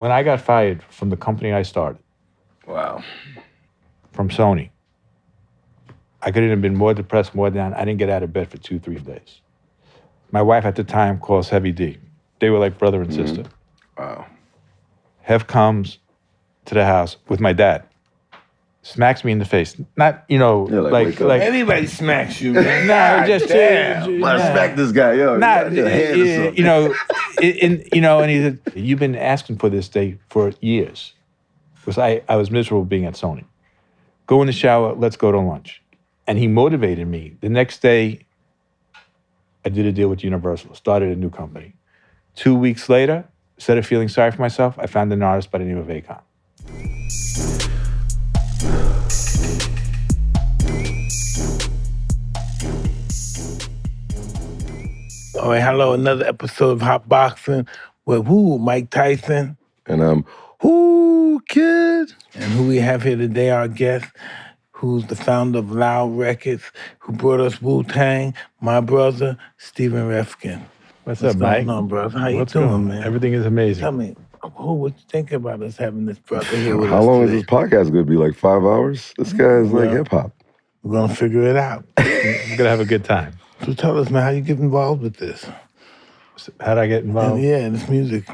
When I got fired from the company I started, Wow. from Sony, I couldn't have been more depressed, more down. I didn't get out of bed for 2, 3 days. My wife at the time calls Heavy D. They were like brother and sister. Wow. Hev comes to the house with my dad, smacks me in the face. Not, wake up. Anybody smacks you, man. nah, just Damn. Let's smack this guy, yo. Nah, You got your hand or something. And he said, "You've been asking for this day for years." Because I was miserable being at Sony. Go in the shower, let's go to lunch. And he motivated me. The next day, I did a deal with Universal, started a new company. 2 weeks later, instead of feeling sorry for myself, I found an artist by the name of Akon. All right, hello, another episode of Hotboxin with Mike Tyson. And I'm Whoo Kid. And who we have here today, our guest, who's the founder of Loud Records, who brought us Wu-Tang, my brother, Steve Rifkind. What's up, Mike? What's going on, brother? How What's you doing, going on? man? Everything is amazing. Tell me, what you think about us having this brother here with us How long is today? this podcast going to be? Like 5 hours? This guy is like hip-hop. We're going to figure it out. We're going to have a good time. So tell us, man, how you get involved with this? How'd I get involved? Yeah, this music.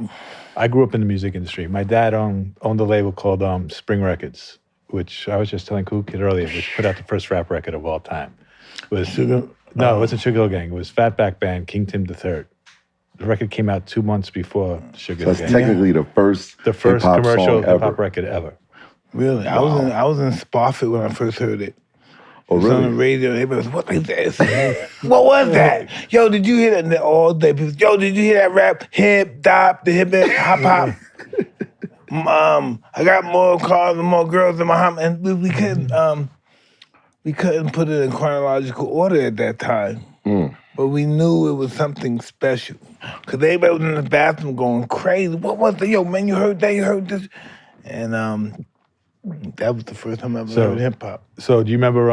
I grew up in the music industry. My dad owned a label called Spring Records, which I was just telling Whoo Kid earlier, which put out the first rap record of all time. It was Sugar? No, it wasn't Sugar Hill Gang. It was Fatback Band, King Tim III. The record came out 2 months before Sugar So Hill that's Gang. technically the first hip-hop commercial song hip-hop ever. record ever. Really? Wow. I was in Spofford when I first heard it. Oh, It was on the really? radio. Everybody was, what is this? What was that? Yo, did you hear that? And then all day people, yo, did you hear that rap? Hip, dop, the hip, hop, hop. I got more cars and more girls in my home. And we couldn't put it in chronological order at that time. But we knew it was something special. Because everybody was in the bathroom going crazy. What was it? Yo, man, you heard that? You heard this? And that was the first time I ever heard hip hop. So do you remember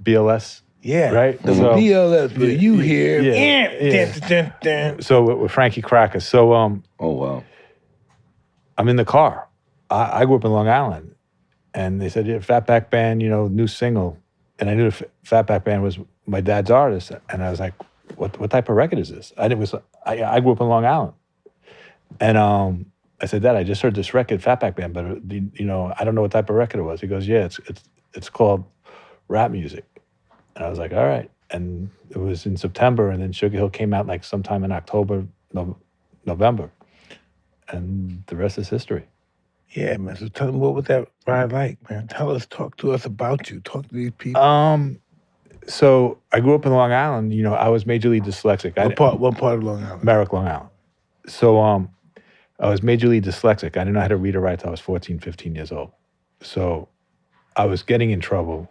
BLS? Yeah. Right? The So- BLS, but you hear. Yeah. So with Frankie Cracker. So Oh, wow. I'm in the car. I grew up in Long Island. And they said, yeah, Fatback Band, new single. And I knew the Fatback Band was my dad's artist. And I was like, what type of record is this? I grew up in Long Island. And I said, Dad, I just heard this record, Fatback Band, but I don't know what type of record it was. He goes, yeah, it's called rap music. And I was like, all right. And it was in September, and then Sugar Hill came out like sometime in October, November. And the rest is history. Yeah, man. So tell them, what was that ride like, man? Talk to us about you. Talk to these people. So I grew up in Long Island. I was majorly dyslexic. What part of Long Island? Merrick, Long Island. So I was majorly dyslexic. I didn't know how to read or write till I was 14, 15 years old. So I was getting in trouble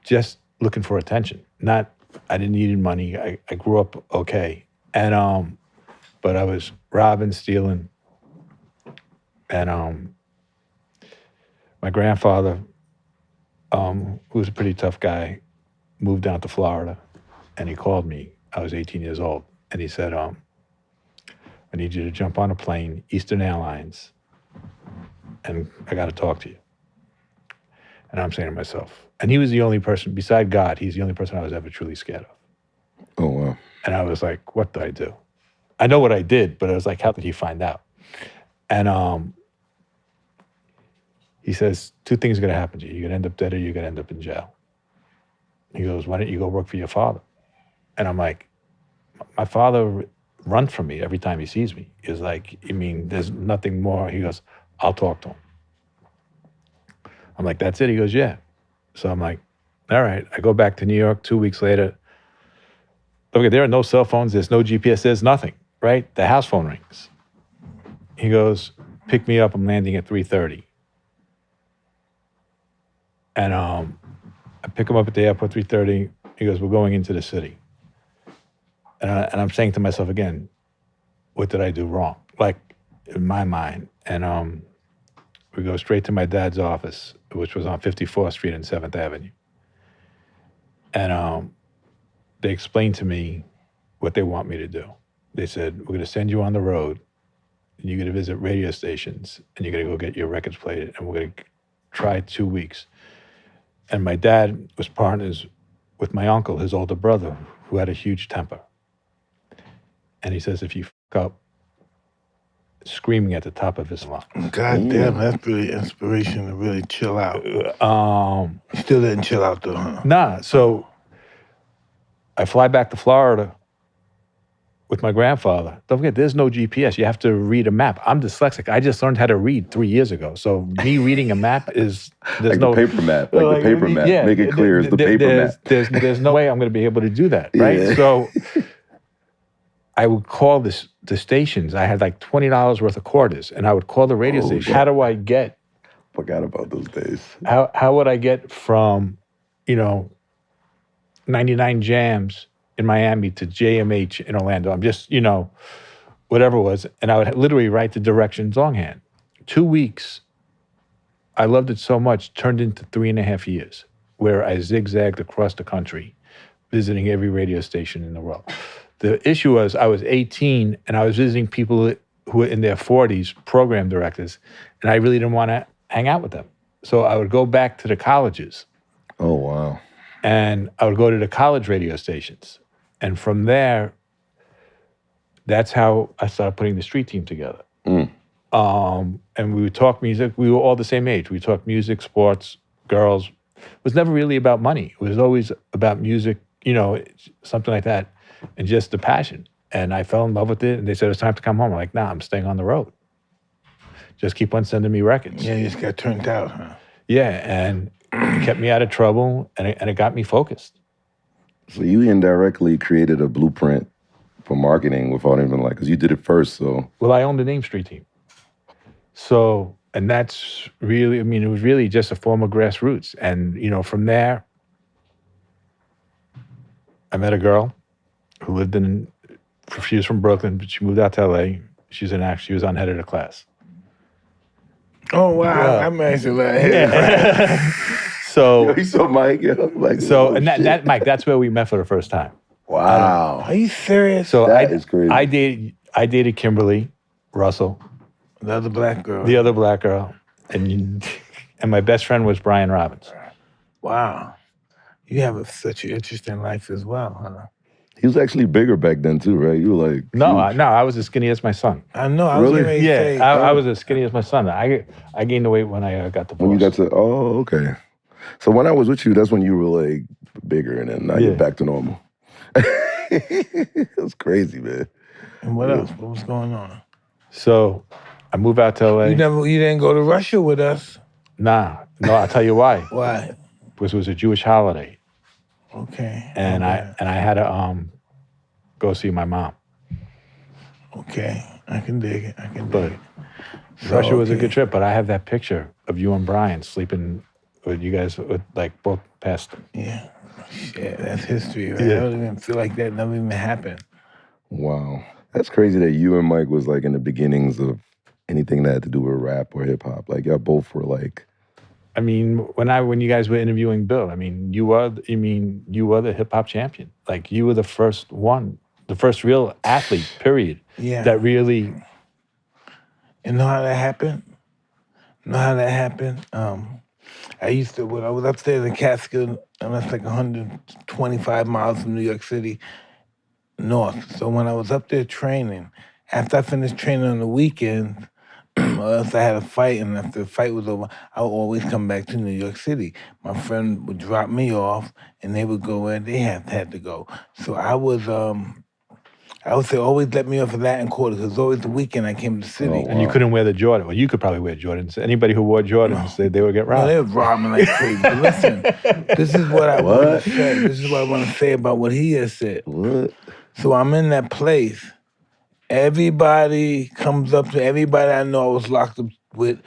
just looking for attention. I didn't need money. I grew up okay. And but I was robbing, stealing. And my grandfather, who was a pretty tough guy, moved down to Florida, and he called me. I was 18 years old, and he said, I need you to jump on a plane, Eastern Airlines, and I got to talk to you. And I'm saying to myself, and he was the only person, beside God, he's the only person I was ever truly scared of. Oh, wow. And I was like, what did I do? I know what I did, but I was like, how did he find out? And he says, 2 things are going to happen to you. You're going to end up dead or you're going to end up in jail. He goes, why don't you go work for your father? And I'm like, my father runs from me every time he sees me. He's like, there's nothing more. He goes, I'll talk to him. I'm like, that's it? He goes, yeah. So I'm like, all right. I go back to New York 2 weeks later. Look, there are no cell phones. There's no GPS. There's nothing, right? The house phone rings. He goes, pick me up. I'm landing at 3:30. And I pick him up at the airport 3:30. He goes, we're going into the city. And I'm saying to myself again, what did I do wrong? Like, in my mind. And we go straight to my dad's office, which was on 54th Street and 7th Avenue. And they explained to me what they want me to do. They said, we're going to send you on the road and you got to visit radio stations, and you got to go get your records played, and we're going to try 2 weeks. And my dad was partners with my uncle, his older brother, who had a huge temper. And he says, if you fuck up, screaming at the top of his lungs. God damn, that's really inspiration to really chill out. Still didn't chill out though, huh? Nah, so I fly back to Florida with my grandfather. Don't forget, there's no GPS. You have to read a map. I'm dyslexic. I just learned how to read 3 years ago. So me reading a map is there's like no the paper map. Like the paper map. Yeah, Make it clear it's the paper map. There's no way I'm going to be able to do that, right? Yeah. So I would call the stations. I had like $20 worth of quarters, and I would call the radio station. How do I get? Forgot about those days. How would I get from, 99 Jams in Miami to JMH in Orlando? I'm just, whatever it was. And I would literally write the directions longhand. 2 weeks, I loved it so much, turned into 3.5 years, where I zigzagged across the country, visiting every radio station in the world. The issue was I was 18, and I was visiting people who were in their 40s, program directors, and I really didn't want to hang out with them. So I would go back to the colleges. Oh, wow. And I would go to the college radio stations. And from there, that's how I started putting the street team together. And we would talk music. We were all the same age. We talked music, sports, girls. It was never really about money. It was always about music, something like that, and just the passion. And I fell in love with it. And they said, it's time to come home. I'm like, nah, I'm staying on the road. Just keep on sending me records. Yeah, you just got turned out, huh? Yeah, and it kept me out of trouble, and it got me focused. So you indirectly created a blueprint for marketing without even because you did it first, so. Well, I own the name Street Team. So, and that's really, it was really just a form of grassroots. And, from there, I met a girl who lived she was from Brooklyn, but she moved out to LA. She was on head of the class. Oh, wow. I'm actually So You saw Mike, that Mike, that's where we met for the first time. Wow. Are you serious? So That is crazy. I dated Kimberly Russell, The other black girl. the other black girl, and my best friend was Brian Robbins. Wow. You have such an interesting life as well, huh? He was actually bigger back then too, right? You were like No, huge. I was as skinny as my son. I know. I was Really? getting ready to Yeah, say, I was as skinny as my son. I gained the weight when I got divorced. When you got to okay. So when I was with you, that's when you were like bigger, and then now you're back to normal. It's crazy, man. And what else? What was going on? So I moved out to LA. You didn't go to Russia with us. No, I'll tell you why. Why? Because it was a Jewish holiday, Okay. and okay. I had to go see my mom. Okay. I can dig it. But Russia was a good trip. But I have that picture of you and Brian sleeping with you guys with both passed. Yeah. Shit, that's history, right? Yeah. I don't even feel like that never even happened. Wow. That's crazy that you and Mike was in the beginnings of anything that had to do with rap or hip hop. Y'all both were when you guys were interviewing Bill, you were the hip hop champion. You were the first one, the first real athlete, period. Yeah. That really. You know how that happened? I used to, when I was upstairs in Catskill, and that's 125 miles from New York City north. So when I was up there training, after I finished training on the weekends, or else I had a fight, and after the fight was over, I would always come back to New York City. My friend would drop me off, and they would go where they had to go. So I would say, always let me off of Latin Quarter, because always the weekend I came to the city. And you couldn't wear the Jordan. Well, you could probably wear Jordans. Anybody who wore Jordans, they would get robbed. No, they would rob me like crazy. But listen, this is what I want to say. This is what I want to say about what he has said. What? So I'm in that place. Everybody comes up to everybody I know I was locked up with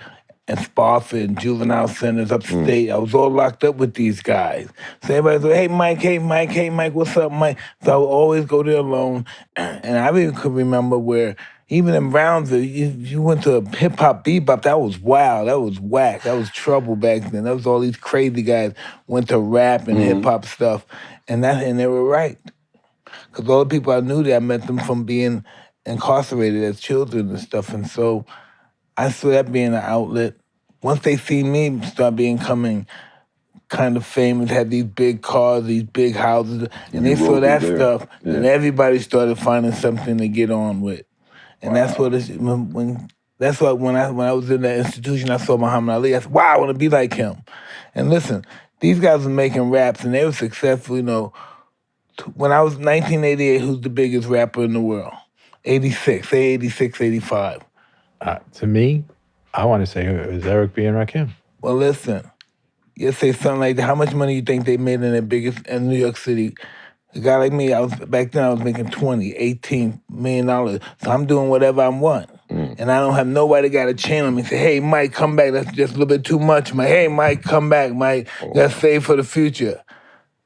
in Spofford and juvenile centers upstate. I was all locked up with these guys. So everybody's like, hey, Mike, what's up, Mike? So I would always go there alone. And I even could remember where, even in Brownsville, you went to a hip-hop bebop. That was wild. That was whack. That was trouble back then. That was all these crazy guys went to rap and hip-hop stuff. And they were right. Because all the people I knew there, I met them from being incarcerated as children and stuff. And so I saw that being an outlet. Once they see me start becoming kind of famous, had these big cars, these big houses, and they saw that stuff, and everybody started finding something to get on with. And that's what it's, that's what when I was in that institution, I saw Muhammad Ali. I said, wow, I want to be like him. And listen, these guys were making raps, and they were successful. You know, when I was 1988, who's the biggest rapper in the world? 86, say 86, 85. To me, I want to say it was Eric B. and Rakim. Well, listen, you say something like that. How much money you think they made in in New York City? A guy like me, back then I was making $18 million. So I'm doing whatever I want. And I don't have nobody got a chain on me and say, hey, Mike, come back. That's just a little bit too much. Mike, hey, Mike, come back, Mike. Let's save for the future.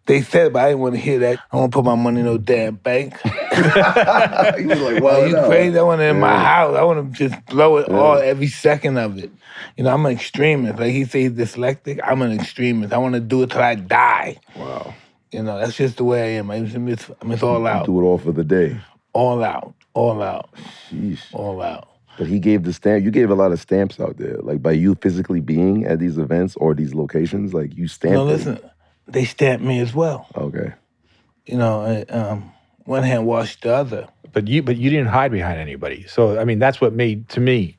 They said, but I didn't want to hear that. I don't want to put my money in no damn bank. You was like, wow, you crazy? I want it in my house. I want to just blow it all, every second of it. You know, I'm an extremist. Like he says he's dyslexic, I'm an extremist. I want to do it till I die. Wow. You know, that's just the way I am. It's all out. Do it all for the day. All out. All out. Sheesh. All out. But he gave the stamp. You gave a lot of stamps out there. Like by you physically being at these events or these locations, like you stamped No, listen, they stamped me as well. Okay. You know, one hand washed the other. But you didn't hide behind anybody. So I mean, that's what made, to me.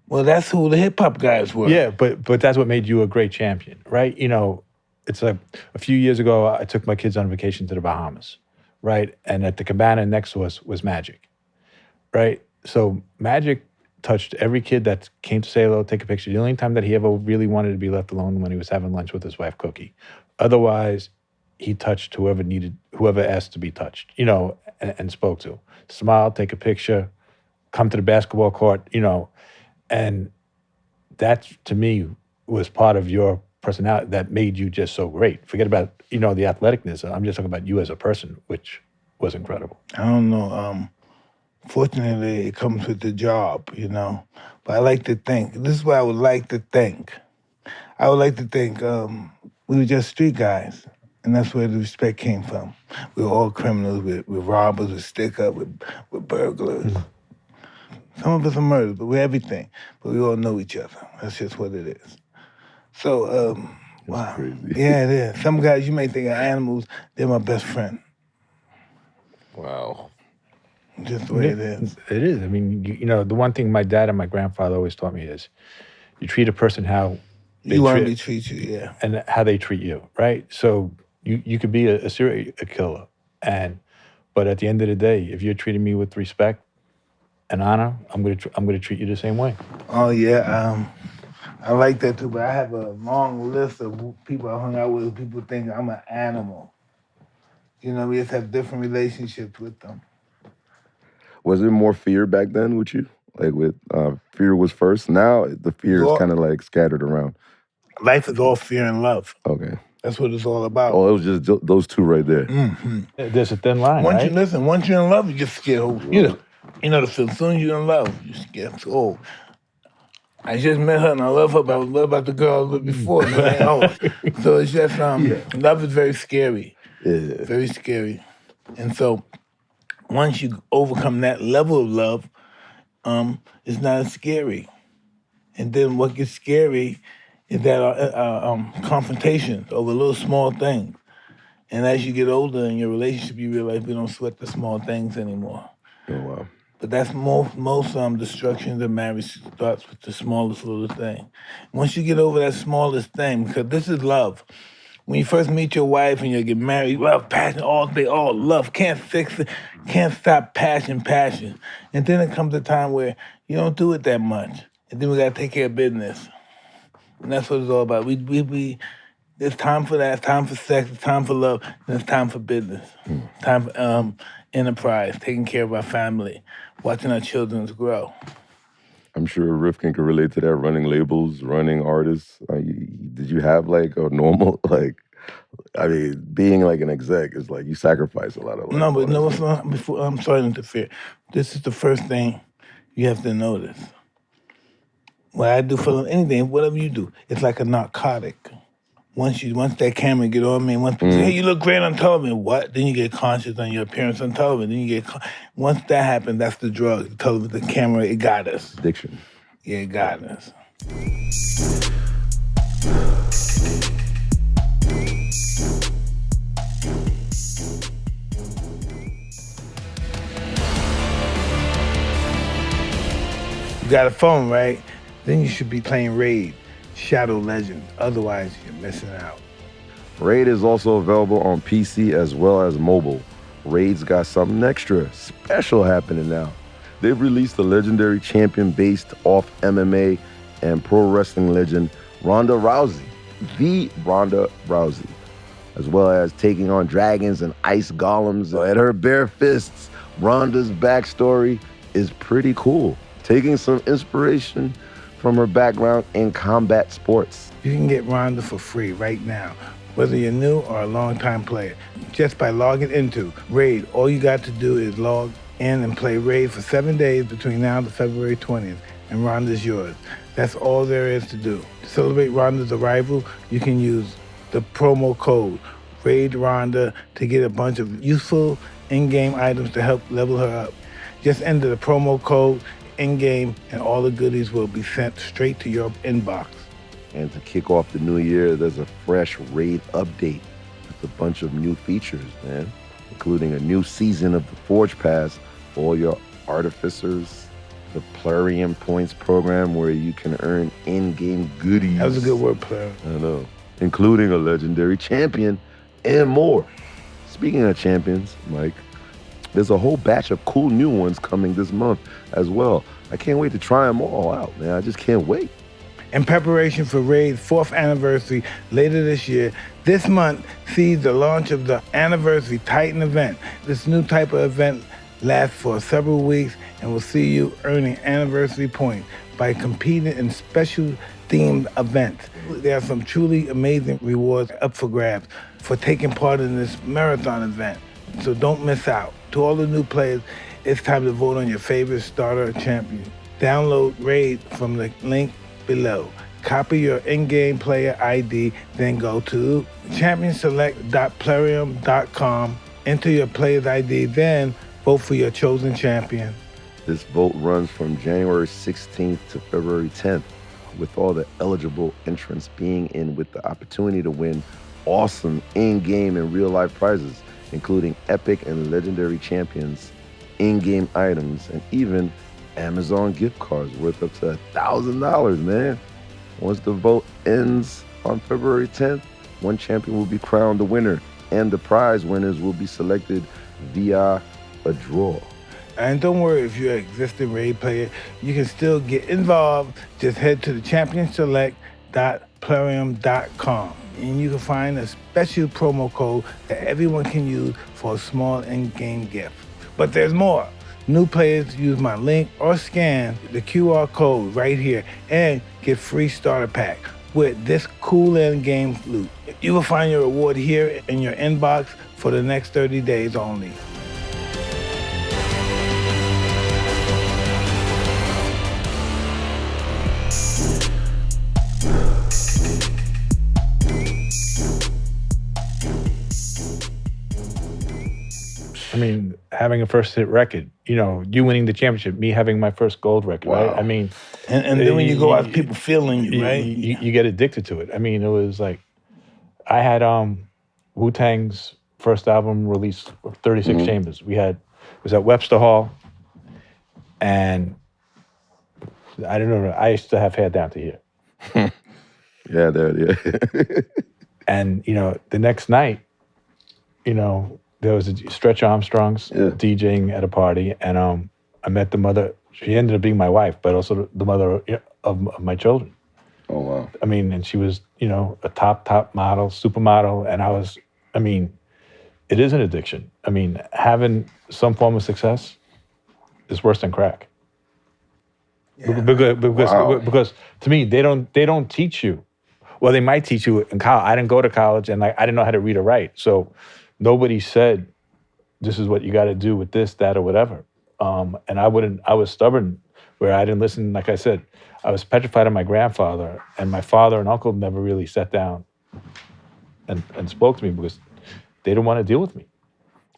Well, that's who the hip hop guys were. Yeah, but that's what made you a great champion, right? You know, it's like a few years ago, I took my kids on vacation to the Bahamas, right? And at the cabana next to us was Magic, right? So Magic touched every kid that came to say hello, take a picture. The only time that he ever really wanted to be left alone when he was having lunch with his wife, Cookie. Otherwise, he touched whoever asked to be touched, you know, and spoke to. Smile, take a picture, come to the basketball court, you know. And that, to me, was part of your personality that made you just so great. Forget about, you know, the athleticness. I'm just talking about you as a person, which was incredible. I don't know. Fortunately, it comes with the job, you know. But I like to think, this is what I would like to think. I would like to think we were just street guys, and that's where the respect came from. We were all criminals, we're robbers, we stick up, we're burglars. Some of us are murderers, but we're everything. But we all know each other. That's just what it is. So, wow. Crazy. Yeah, it is. Some guys you may think are animals, they're my best friend. Wow. Just the way it is. It is. I mean, you know, the one thing my dad and my grandfather always taught me is you treat a person how you want to treat you, yeah. And how they treat you, right? So you could be a serial killer, but at the end of the day, if you're treating me with respect and honor, I'm gonna treat you the same way. Oh yeah, I like that too. But I have a long list of people I hung out with. People think I'm an animal. You know, we just have different relationships with them. Was there more fear back then with you? Like with fear was first. Now the fear is kind of like scattered around. Life is all fear and love. Okay. That's what it's all about. Oh, it was just those two right there. Mm-hmm. There's a thin line, once right? Once you're in love, you just get you know the feeling. As soon as you're in love, you just get I just met her and I love her, but what about the girl I was with before? So it's just love is very scary. Yeah. Very scary. And so once you overcome that level of love, it's not as scary. And then what gets scary is that confrontations over little small things. And as you get older in your relationship, you realize we don't sweat the small things anymore. Oh, wow. But that's most destruction of marriage starts with the smallest little thing. Once you get over that smallest thing, because this is love. When you first meet your wife and you get married, love, passion, all day, all love. Can't fix it, can't stop passion. And then it comes a time where you don't do it that much. And then we gotta take care of business. And that's what it's all about. There's time for that, it's time for sex, it's time for love, and it's time for business. Time for enterprise, taking care of our family, watching our children grow. I'm sure Rifkind can relate to that, running labels, running artists. Did you have like a normal, being like an exec is like you sacrifice a lot of No, but no, it's not, I'm sorry to interfere. This is the first thing you have to notice. What I do for anything, whatever you do, it's like a narcotic. once that camera get on me, and once people say, hey, you look great on television, what? Then you get conscious on your appearance on television. Then you get, once that happens, that's the drug. The television, the camera, it got us. Addiction. Yeah, it got us. You got a phone, right? Then you should be playing Raid, Shadow Legends. Otherwise, you're missing out. Raid is also available on PC as well as mobile. Raid's got something extra special happening now. They've released a legendary champion based off MMA and pro wrestling legend Ronda Rousey, the Ronda Rousey, as well as taking on dragons and ice golems at her bare fists. Ronda's backstory is pretty cool, taking some inspiration from her background in combat sports. You can get Ronda for free right now, whether you're new or a long-time player, just by logging into Raid. All you got to do is log in and play Raid for 7 days between now to February 20th, and Ronda's yours. That's all there is to do. To celebrate Ronda's arrival, you can use the promo code Raid Ronda to get a bunch of useful in-game items to help level her up. Just enter the promo code in-game and all the goodies will be sent straight to your inbox. And to kick off the new year, there's a fresh Raid update with a bunch of new features, man, including a new season of the Forge Pass for all your artificers, the Plarium Points program where you can earn in-game goodies. That was a good word, Plarium. I know. Including a legendary champion and more. Speaking of champions, Mike, there's a whole batch of cool new ones coming this month as well. I can't wait to try them all out, man. I just can't wait. In preparation for Raid's 4th anniversary later this year, this month sees the launch of the Anniversary Titan event. This new type of event lasts for several weeks and will see you earning anniversary points by competing in special themed events. There are some truly amazing rewards up for grabs for taking part in this marathon event, so don't miss out. To all the new players, it's time to vote on your favorite starter champion. Download Raid from the link below. Copy your in-game player ID, then go to championselect.plarium.com, enter your player's ID, then vote for your chosen champion. This vote runs from January 16th to February 10th, with all the eligible entrants being in with the opportunity to win awesome in-game and real-life prizes, including epic and legendary champions, in-game items, and even Amazon gift cards worth up to $1,000, man. Once the vote ends on February 10th, one champion will be crowned the winner, and the prize winners will be selected via a draw. And don't worry if you're an existing Raid player, you can still get involved. Just head to the championselect.plarium.com and you can find a special promo code that everyone can use for a small in-game gift. But there's more. New players use my link or scan the QR code right here and get free starter pack with this cool in-game loot. You will find your reward here in your inbox for the next 30 days only. I mean, having a first hit record, you know, you winning the championship, me having my first gold record, Wow. right? I mean, And then when you go out, people feeling you, right? You get addicted to it. I mean, it was like, I had Wu-Tang's first album released, 36 Chambers. It was at Webster Hall, and I don't know, I used to have hair down to here. Yeah, there. And, you know, the next night, you know, there was a Stretch Armstrong's DJing at a party, and I met the mother. She ended up being my wife, but also the mother of my children. Oh, wow. I mean, and she was, you know, a top model, supermodel, and it is an addiction. I mean, having some form of success is worse than crack. Yeah. Because to me, they don't teach you. Well, they might teach you in college. I didn't go to college, and I didn't know how to read or write. So nobody said, this is what you got to do with this, that, or whatever. And I was stubborn where I didn't listen. Like I said, I was petrified of my grandfather, and my father and uncle never really sat down and spoke to me because they didn't want to deal with me.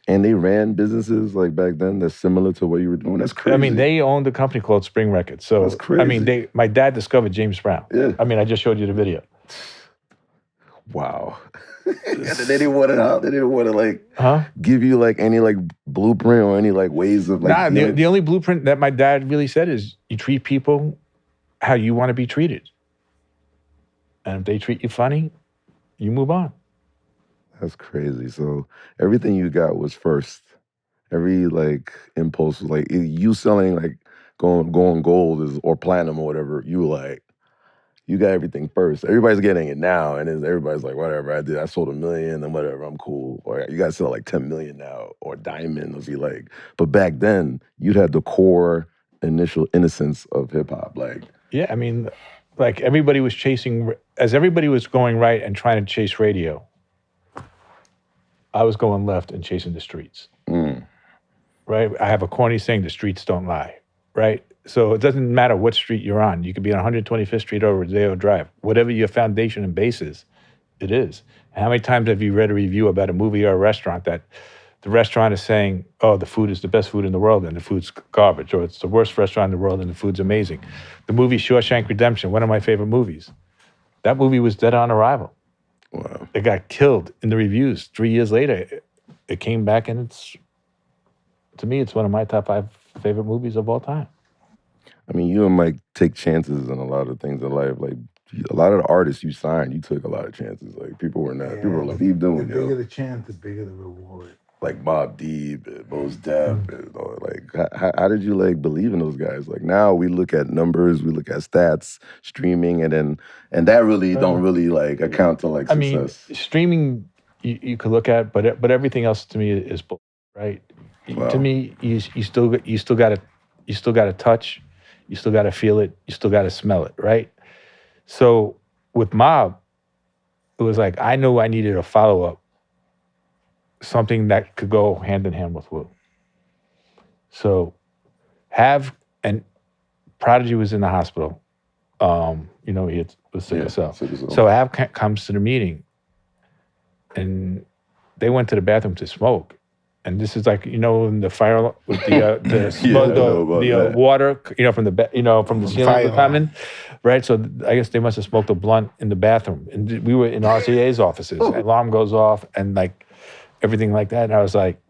And they ran businesses like back then that's similar to what you were doing. That's crazy. I mean, they owned a company called Spring Records. So That's crazy. I mean, my dad discovered James Brown. Yeah. I mean, I just showed you the video. Wow. They didn't want to. They didn't want to like Huh? give you like any like blueprint or any like ways of like. Nah, the only blueprint that my dad really said is you treat people how you want to be treated, and if they treat you funny, you move on. That's crazy. So everything you got was first. Every like impulse was like you selling like going gold is or platinum or whatever. You were like. You got everything first. Everybody's getting it now, and then everybody's like, whatever I did, I sold 1 million, and whatever, I'm cool. Or you guys sell like 10 million now, or diamonds, you like. But back then, you'd had the core initial innocence of hip hop, like. Yeah, I mean, like everybody was chasing, as everybody was going right and trying to chase radio, I was going left and chasing the streets. Right? I have a corny saying, the streets don't lie, right? So it doesn't matter what street you're on. You could be on 125th Street or Rodeo Drive. Whatever your foundation and base is, it is. And how many times have you read a review about a movie or a restaurant that the restaurant is saying, oh, the food is the best food in the world and the food's garbage, or it's the worst restaurant in the world and the food's amazing. The movie Shawshank Redemption, one of my favorite movies. That movie was dead on arrival. Wow. It got killed in the reviews. 3 years later, it came back, and to me, it's one of my top 5 favorite movies of all time. I mean, you and Mike take chances in a lot of things in life. Like a lot of the artists you signed, you took a lot of chances. Like people were not. People were like, "Leave doing The bigger the chance, the bigger the reward. Like Mobb Deep, and Mos Def, and all, like how did you like believe in those guys? Like now we look at numbers, we look at stats, streaming, and that really don't really like account to like success. I mean, streaming you could look at, but everything else to me is bull, right? Wow. To me, you still got to touch. You still got to feel it. You still got to smell it, right? So with Mob, it was like I knew I needed a follow-up, something that could go hand in hand with Wu. So and Prodigy was in the hospital. He was sick of cell. So Av comes to the meeting, and they went to the bathroom to smoke. And this is like, in the fire with the smoke, the water, from the ceiling coming, right? So I guess they must have smoked a blunt in the bathroom. And we were in RCA's offices. Alarm goes off and like everything like that. And I was like,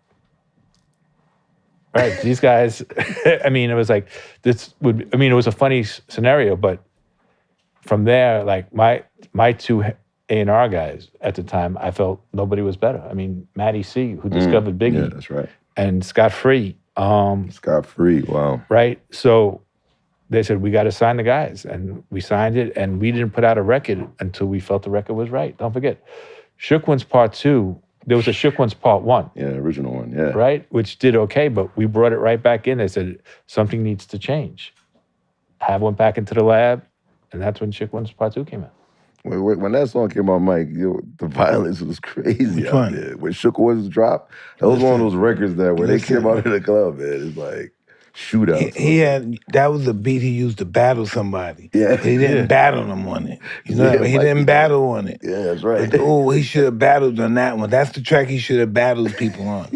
all right, these guys, I mean, it was like, it was a funny scenario, but from there, like my 2 A&R guys at the time, I felt nobody was better. I mean, Matty C, who discovered Biggie. Yeah, that's right. And Scott Free. Scott Free, wow. Right? So they said, we got to sign the guys. And we signed it, and we didn't put out a record until we felt the record was right. Don't forget, Shook Ones Part 2, there was a Shook Ones Part 1. Yeah, original one, yeah. Right? Which did okay, but we brought it right back in. They said, something needs to change. Have one back into the lab, and that's when Shook Ones Part 2 came out. When that song came out, Mike, the violence was crazy out there. When Shook Ones dropped, that was one of those records that when they came out of the club, man, it's like shootouts. That was a beat he used to battle somebody. Yeah. He didn't battle them on it. He didn't battle on it. Yeah, that's right. But, he should have battled on that one. That's the track he should have battled people on.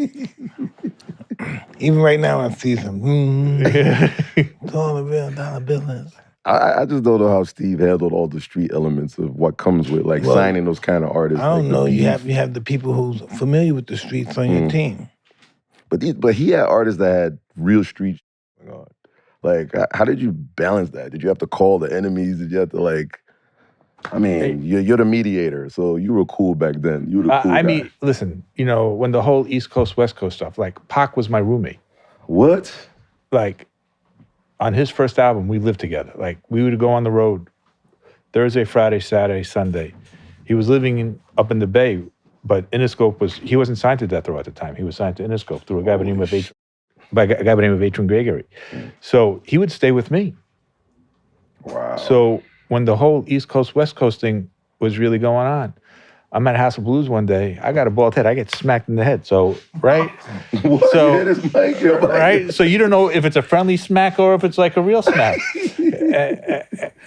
Even right now, I see some. It's all a real dollar business. I just don't know how Steve handled all the street elements of what comes with signing those kind of artists. I don't know. You have the people who's familiar with the streets on your team. But he had artists that had real street going on. Like, how did you balance that? Did you have to call the enemies? Did you have to you're the mediator, so you were cool back then. You were the cool guy. I mean, listen, when the whole East Coast, West Coast stuff, like Pac was my roommate. What? Like, on his first album, we lived together. Like, we would go on the road Thursday, Friday, Saturday, Sunday. He was living up in the Bay, but Interscope he wasn't signed to Death Row at the time. He was signed to Interscope through a guy by the name of Adrian Gregory. So he would stay with me. Wow. So when the whole East Coast, West Coast thing was really going on, I'm at House of Blues one day. I got a bald head. I get smacked in the head. So, right? What? So, Right? So you don't know if it's a friendly smack or if it's like a real smack.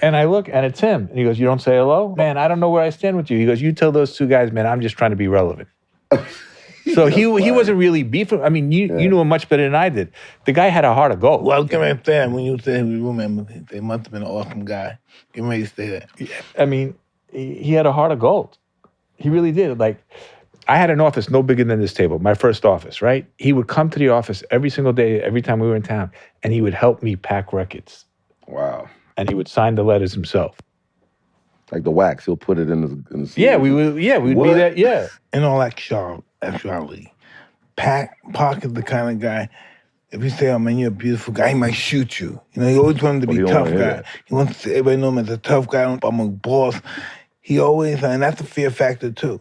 And I look, and it's him. And he goes, "You don't say hello? Man, I don't know where I stand with you." He goes, "You tell those two guys, man, I'm just trying to be relevant." So he wasn't really beefing. I mean, you knew him much better than I did. The guy had a heart of gold. Well, I was getting ready to say that when you said he was remember, they must have been an awesome guy. Getting ready to say that. I mean, he had a heart of gold. He really did. Like, I had an office no bigger than this table, my first office, right? He would come to the office every single day, every time we were in town, and he would help me pack records. Wow. And he would sign the letters himself. Like the wax, he'll put it in the Yeah, we would be there, yeah. In all actuality, Pac is the kind of guy, if you say, "Oh man, you're a beautiful guy," he might shoot you. You know, he always wanted to be a tough guy. He wants to everybody know him as a tough guy. I'm a boss. He always, and that's a fear factor too.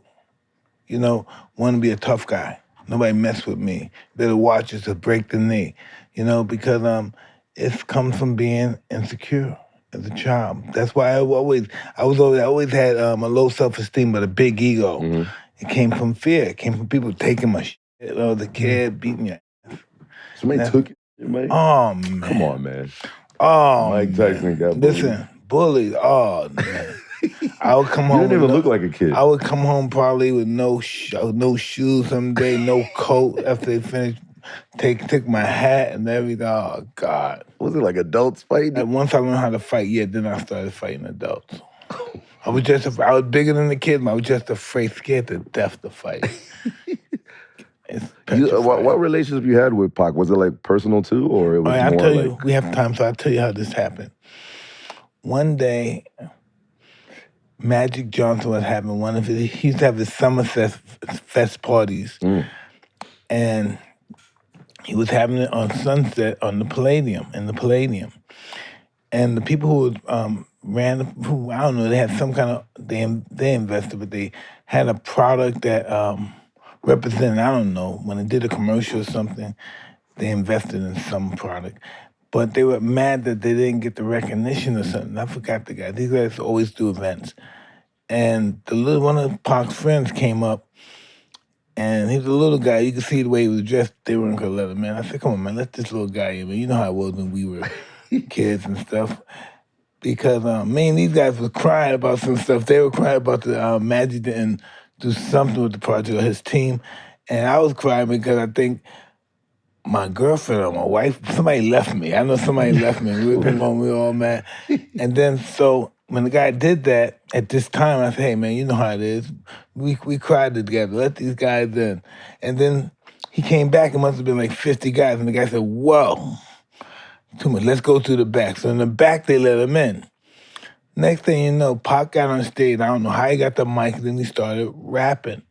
You know, want to be a tough guy. Nobody mess with me. Better watch us to break the knee. You know, because it's come from being insecure as a child. That's why I always had a low self-esteem but a big ego. Mm-hmm. It came from fear. It came from people taking my shit. You know, the kid beating you. Somebody took it, Mike? Oh, man. Come on, man. Oh, Mike Tyson got bullied. Listen, bullied. Oh, man. I would come home. You didn't even look like a kid. I would come home probably with no shoes someday, no coat after they finished. Take my hat and everything. Oh, God. Was it like adults fighting? And once I learned how to fight, then I started fighting adults. I was bigger than the kids, but I was just afraid, scared to death to fight. What relationship you had with Pac? Was it like personal too, or it was more I'll tell like... you, we have time, so I'll tell you how this happened. One day, Magic Johnson was having he used to have his summer fest parties. And he was having it on Sunset in the Palladium. And the people who I don't know, they had some kind of, they invested, but they had a product that represented, I don't know, when they did a commercial or something, they invested in some product. But they were mad that they didn't get the recognition or something. I forgot the guy. These guys always do events. And one of Pac's friends came up, and he was a little guy. You could see the way he was dressed. They weren't gonna let him in. I said, "Come on, man, let this little guy in, man. You know how it was when we were kids and stuff." Because, these guys were crying about some stuff. They were crying about the Magic didn't do something with the project or his team. And I was crying because I think my girlfriend or my wife, somebody left me. I know somebody left me. We were all mad. And then, so when the guy did that, at this time, I said, "Hey, man, you know how it is. We cried together. Let these guys in." And then he came back. It must have been like 50 guys. And the guy said, "Whoa, too much. Let's go through the back." So in the back, they let him in. Next thing you know, Pac got on stage. I don't know how he got the mic. Then he started rapping.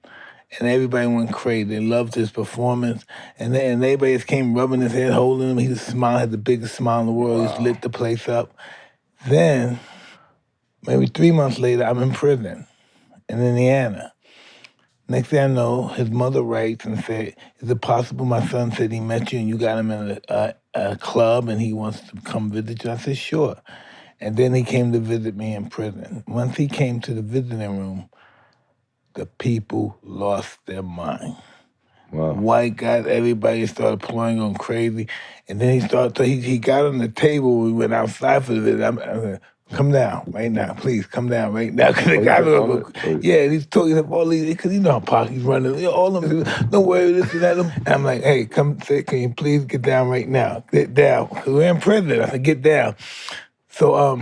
And everybody went crazy. They loved his performance. And everybody just came rubbing his head, holding him. He was smiling, had the biggest smile in the world. He just lit the place up. Then, maybe 3 months later, I'm in prison in Indiana. Next thing I know, his mother writes and said, "Is it possible my son said he met you and you got him in a club and he wants to come visit you?" I said, "Sure." And then he came to visit me in prison. Once he came to the visiting room, the people lost their mind. Wow. White guys, everybody started pouring on crazy. And then he got on the table. We went outside for the visit. I said, "Come down right now, please. Come down right now." Because the guy he's talking about all these, because you know how Pac, he's running, all of them, "Don't worry, this and that." And I'm like, "Hey, can you please get down right now? Get down." Because we're in prison. I said, "Get down." So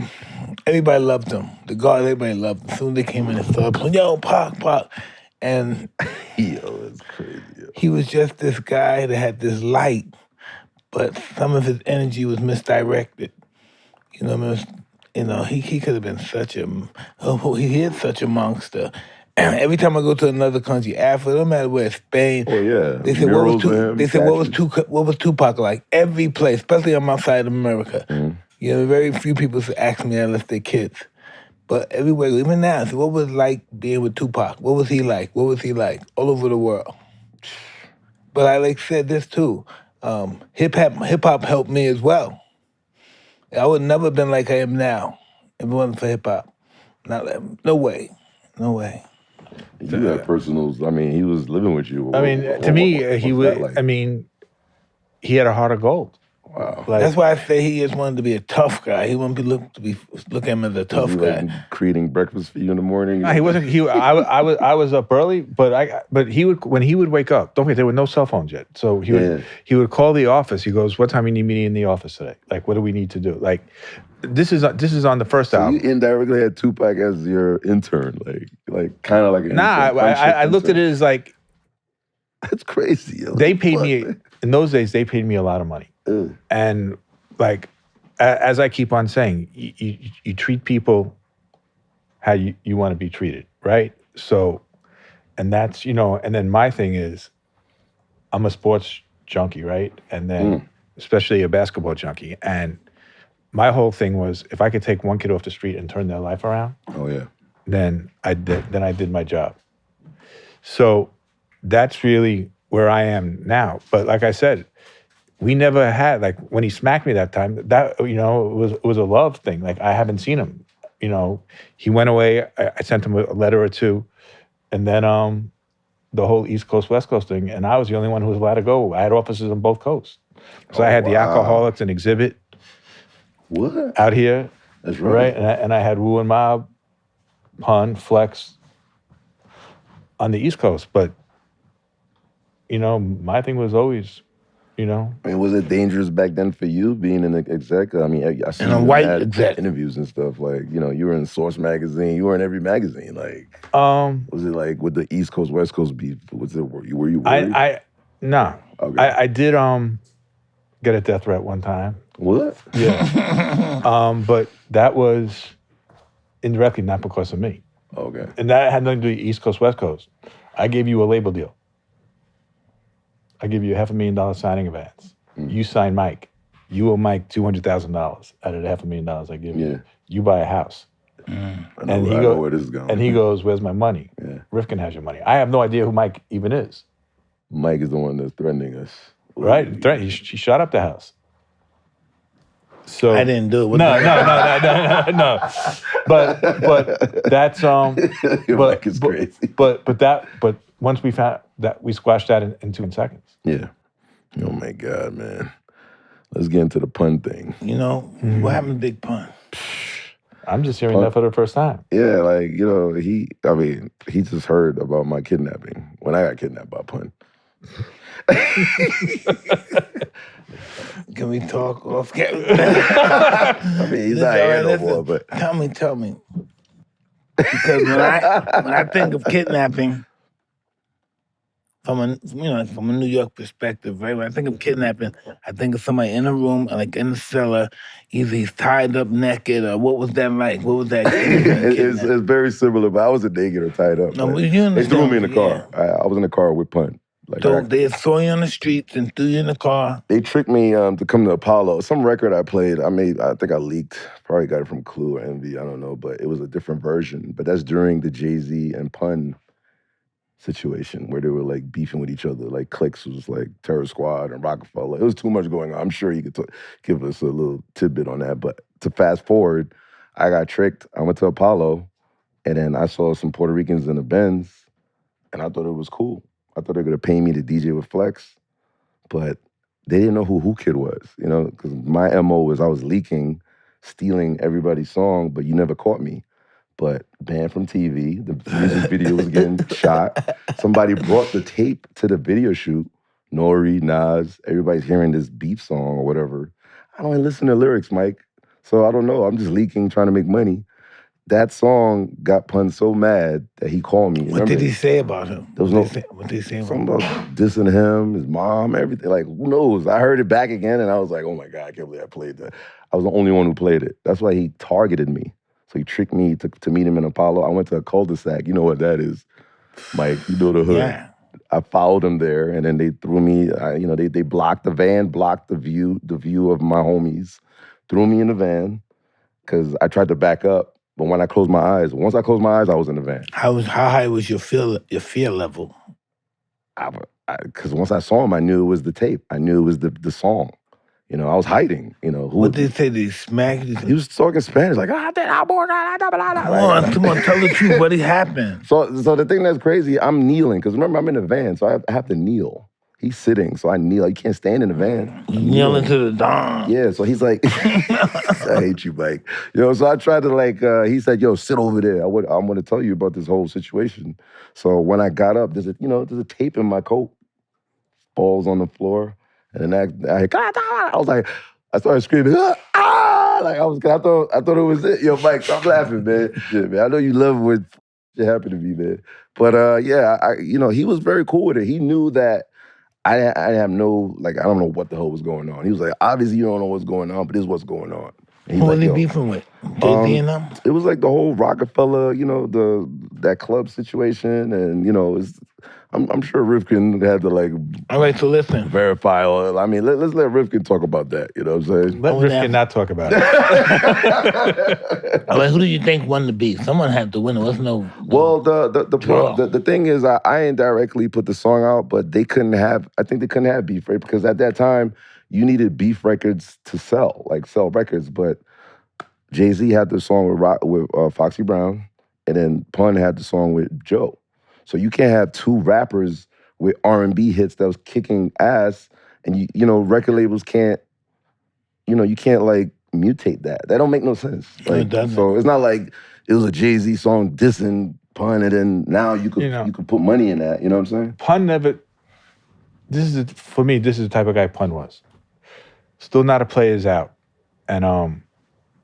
everybody loved him. The guard, everybody loved him. Soon they came in and started playing, "Yo, Pac." And yo, it's crazy. Yo. He was just this guy that had this light, but some of his energy was misdirected. You know, he could have been he is such a monster. Every time I go to another country, Africa, no matter where, Spain, they say, what was Tupac like? Every place, especially on my side of America. Mm-hmm. You know, very few people ask me that unless they're kids. But everywhere, even now, so what was it like being with Tupac? What was he like? What was he like? All over the world. But I said this too. Hip hop helped me as well. I would never have been like I am now if it wasn't for hip hop. No way. You had personals. I mean, he was living with you. To me, he was. Like? I mean, he had a heart of gold. Wow. Like, That's why I say he just wanted to be a tough guy. He wanted to look at him as a tough Was he guy. like creating breakfast for you in the morning? no, he wasn't. I was up early, but he would when he would wake up. Don't forget there were no cell phones yet, so he would call the office. He goes, "What time you need me in the office today? Like, what do we need to do? Like, this is on the first So album." you indirectly had Tupac as your intern, like kind of like an Nah, intern, I looked at it as like That's crazy. Yo. they paid me in those days. They paid me a lot of money, and like as I keep on saying, you treat people how you want to be treated, right? So, and that's and then my thing is, I'm a sports junkie, right? And then especially a basketball junkie, and my whole thing was if I could take one kid off the street and turn their life around, Oh yeah. then I did my job. So that's really where I am now. But like I said, we never had, like when he smacked me that time, that it was a love thing. Like I haven't seen him. He went away. I sent him a letter or two, and then the whole East Coast West Coast thing, and I was the only one who was allowed to go. I had offices on both coasts, so I had the Alcoholics and Exhibit. What? Out here. That's right. And I had Wu and Mob, Pun, Flex on the East Coast. But, my thing was always, I mean, was it dangerous back then for you being an exec? I mean, I see And a you white had exec. interviews and stuff. Like, you were in Source magazine. You were in every magazine. Like, was it like with the East Coast West Coast beef? Were you worried? No. Okay. I did get a death threat one time. What? Yeah. But that was indirectly not because of me. Okay. And that had nothing to do with East Coast, West Coast. I gave you a label deal. I give you a $500,000 signing advance. You sign Mike. You owe Mike $200,000 out of the $500,000 I give you. Yeah. You buy a house. I know where this is going. And he goes, "Where's my money?" Yeah. Rifkind has your money. I have no idea who Mike even is. Mike is the one that's threatening us. Right? He shot up the house. So I didn't do it. No. But that's Mike is crazy. But once we found that, we squashed that in 2 seconds. Yeah. Oh my God, man. Let's get into the pun thing. What happened to Big Pun? I'm just hearing that for the first time. Yeah, like, he just heard about my kidnapping when I got kidnapped by Pun. Can we talk off camera? I mean, he's not here no more, but... Tell me. Because when I think of kidnapping, from a New York perspective, right? When I think of kidnapping, I think of somebody in a room, like in the cellar, either he's tied up naked, or what was that like? What was that? It's very similar, but I wasn't naked or tied up. No, but you understand. They threw me in the car. I was in the car with Pun. So they saw you on the streets and threw you in the car. They tricked me to come to Apollo. Some record I played, I think I leaked. Probably got it from Clue or Envy, I don't know, but it was a different version. But that's during the Jay-Z and Pun situation where they were like beefing with each other. Like Clicks was like Terror Squad and Rockefeller. It was too much going on. I'm sure you could give us a little tidbit on that. But to fast forward, I got tricked. I went to Apollo, and then I saw some Puerto Ricans in the Benz, and I thought it was cool. I thought they were going to pay me to DJ with Flex, but they didn't know who Whoo Kid was, because my MO was I was leaking, stealing everybody's song, but you never caught me. But banned from TV, the music video was getting shot. Somebody brought the tape to the video shoot. Nori, Nas, everybody's hearing this beef song or whatever. I don't even listen to lyrics, Mike. So I don't know. I'm just leaking, trying to make money. That song got Pun so mad that he called me. What did he say about him? There was what did he say about something him? about dissing him, his mom, everything. Like, who knows? I heard it back again, and I was like, oh my God, I can't believe I played that. I was the only one who played it. That's why he targeted me. So he tricked me to meet him in Apollo. I went to a cul-de-sac. You know what that is, Mike. You know the hood. Yeah. I followed him there, and then they threw me, they blocked the van, blocked the view of my homies, threw me in the van, because I tried to back up. But once I closed my eyes, I was in the van. How high was your fear level? Because once I saw him, I knew it was the tape. I knew it was the song. I was hiding. What did he say? Did he smack you? He was talking Spanish, like, Come on, tell the truth. What happened? So the thing that's crazy, I'm kneeling, because remember, I'm in the van, so I have to kneel. He's sitting, so I kneel. You can't stand in the van. You kneel into the dawn. Yeah, so he's like, I hate you, Mike. So I tried to he said, yo, sit over there. I'm going to tell you about this whole situation. So when I got up, there's a tape in my coat, balls on the floor. And then I was like, I started screaming, ah! Like I thought it was it. Yo, Mike, stop laughing, man. Shit, man. I know you love when shit happened to me, man. But he was very cool with it. He knew that I have no, I don't know what the hell was going on. He was like, obviously you don't know what's going on, but this is what's going on. Who was he beefing with? Jay-Z and them? It was like the whole Rockefeller, that club situation, and I'm sure Rifkind had to All right, so listen. verify all. Let's let Rifkind talk about that. You know what I'm saying? Let Rifkind not talk about it. All right, who do you think won the beef? Someone had to win. It was no. Well, the thing is, I indirectly put the song out, but they couldn't have. I think they couldn't have beef, right? Because at that time, you needed beef records to sell records. But Jay-Z had the song with Foxy Brown, and then Pun had the song with Joe. So you can't have two rappers with R&B hits that was kicking ass, and record labels can't, you can't mutate that. That don't make no sense. So it's not like it was a Jay-Z song dissing Pun, and then now you could put money in that. You know what I'm saying? Pun never. For me, this is the type of guy Pun was. Still not a player's out, and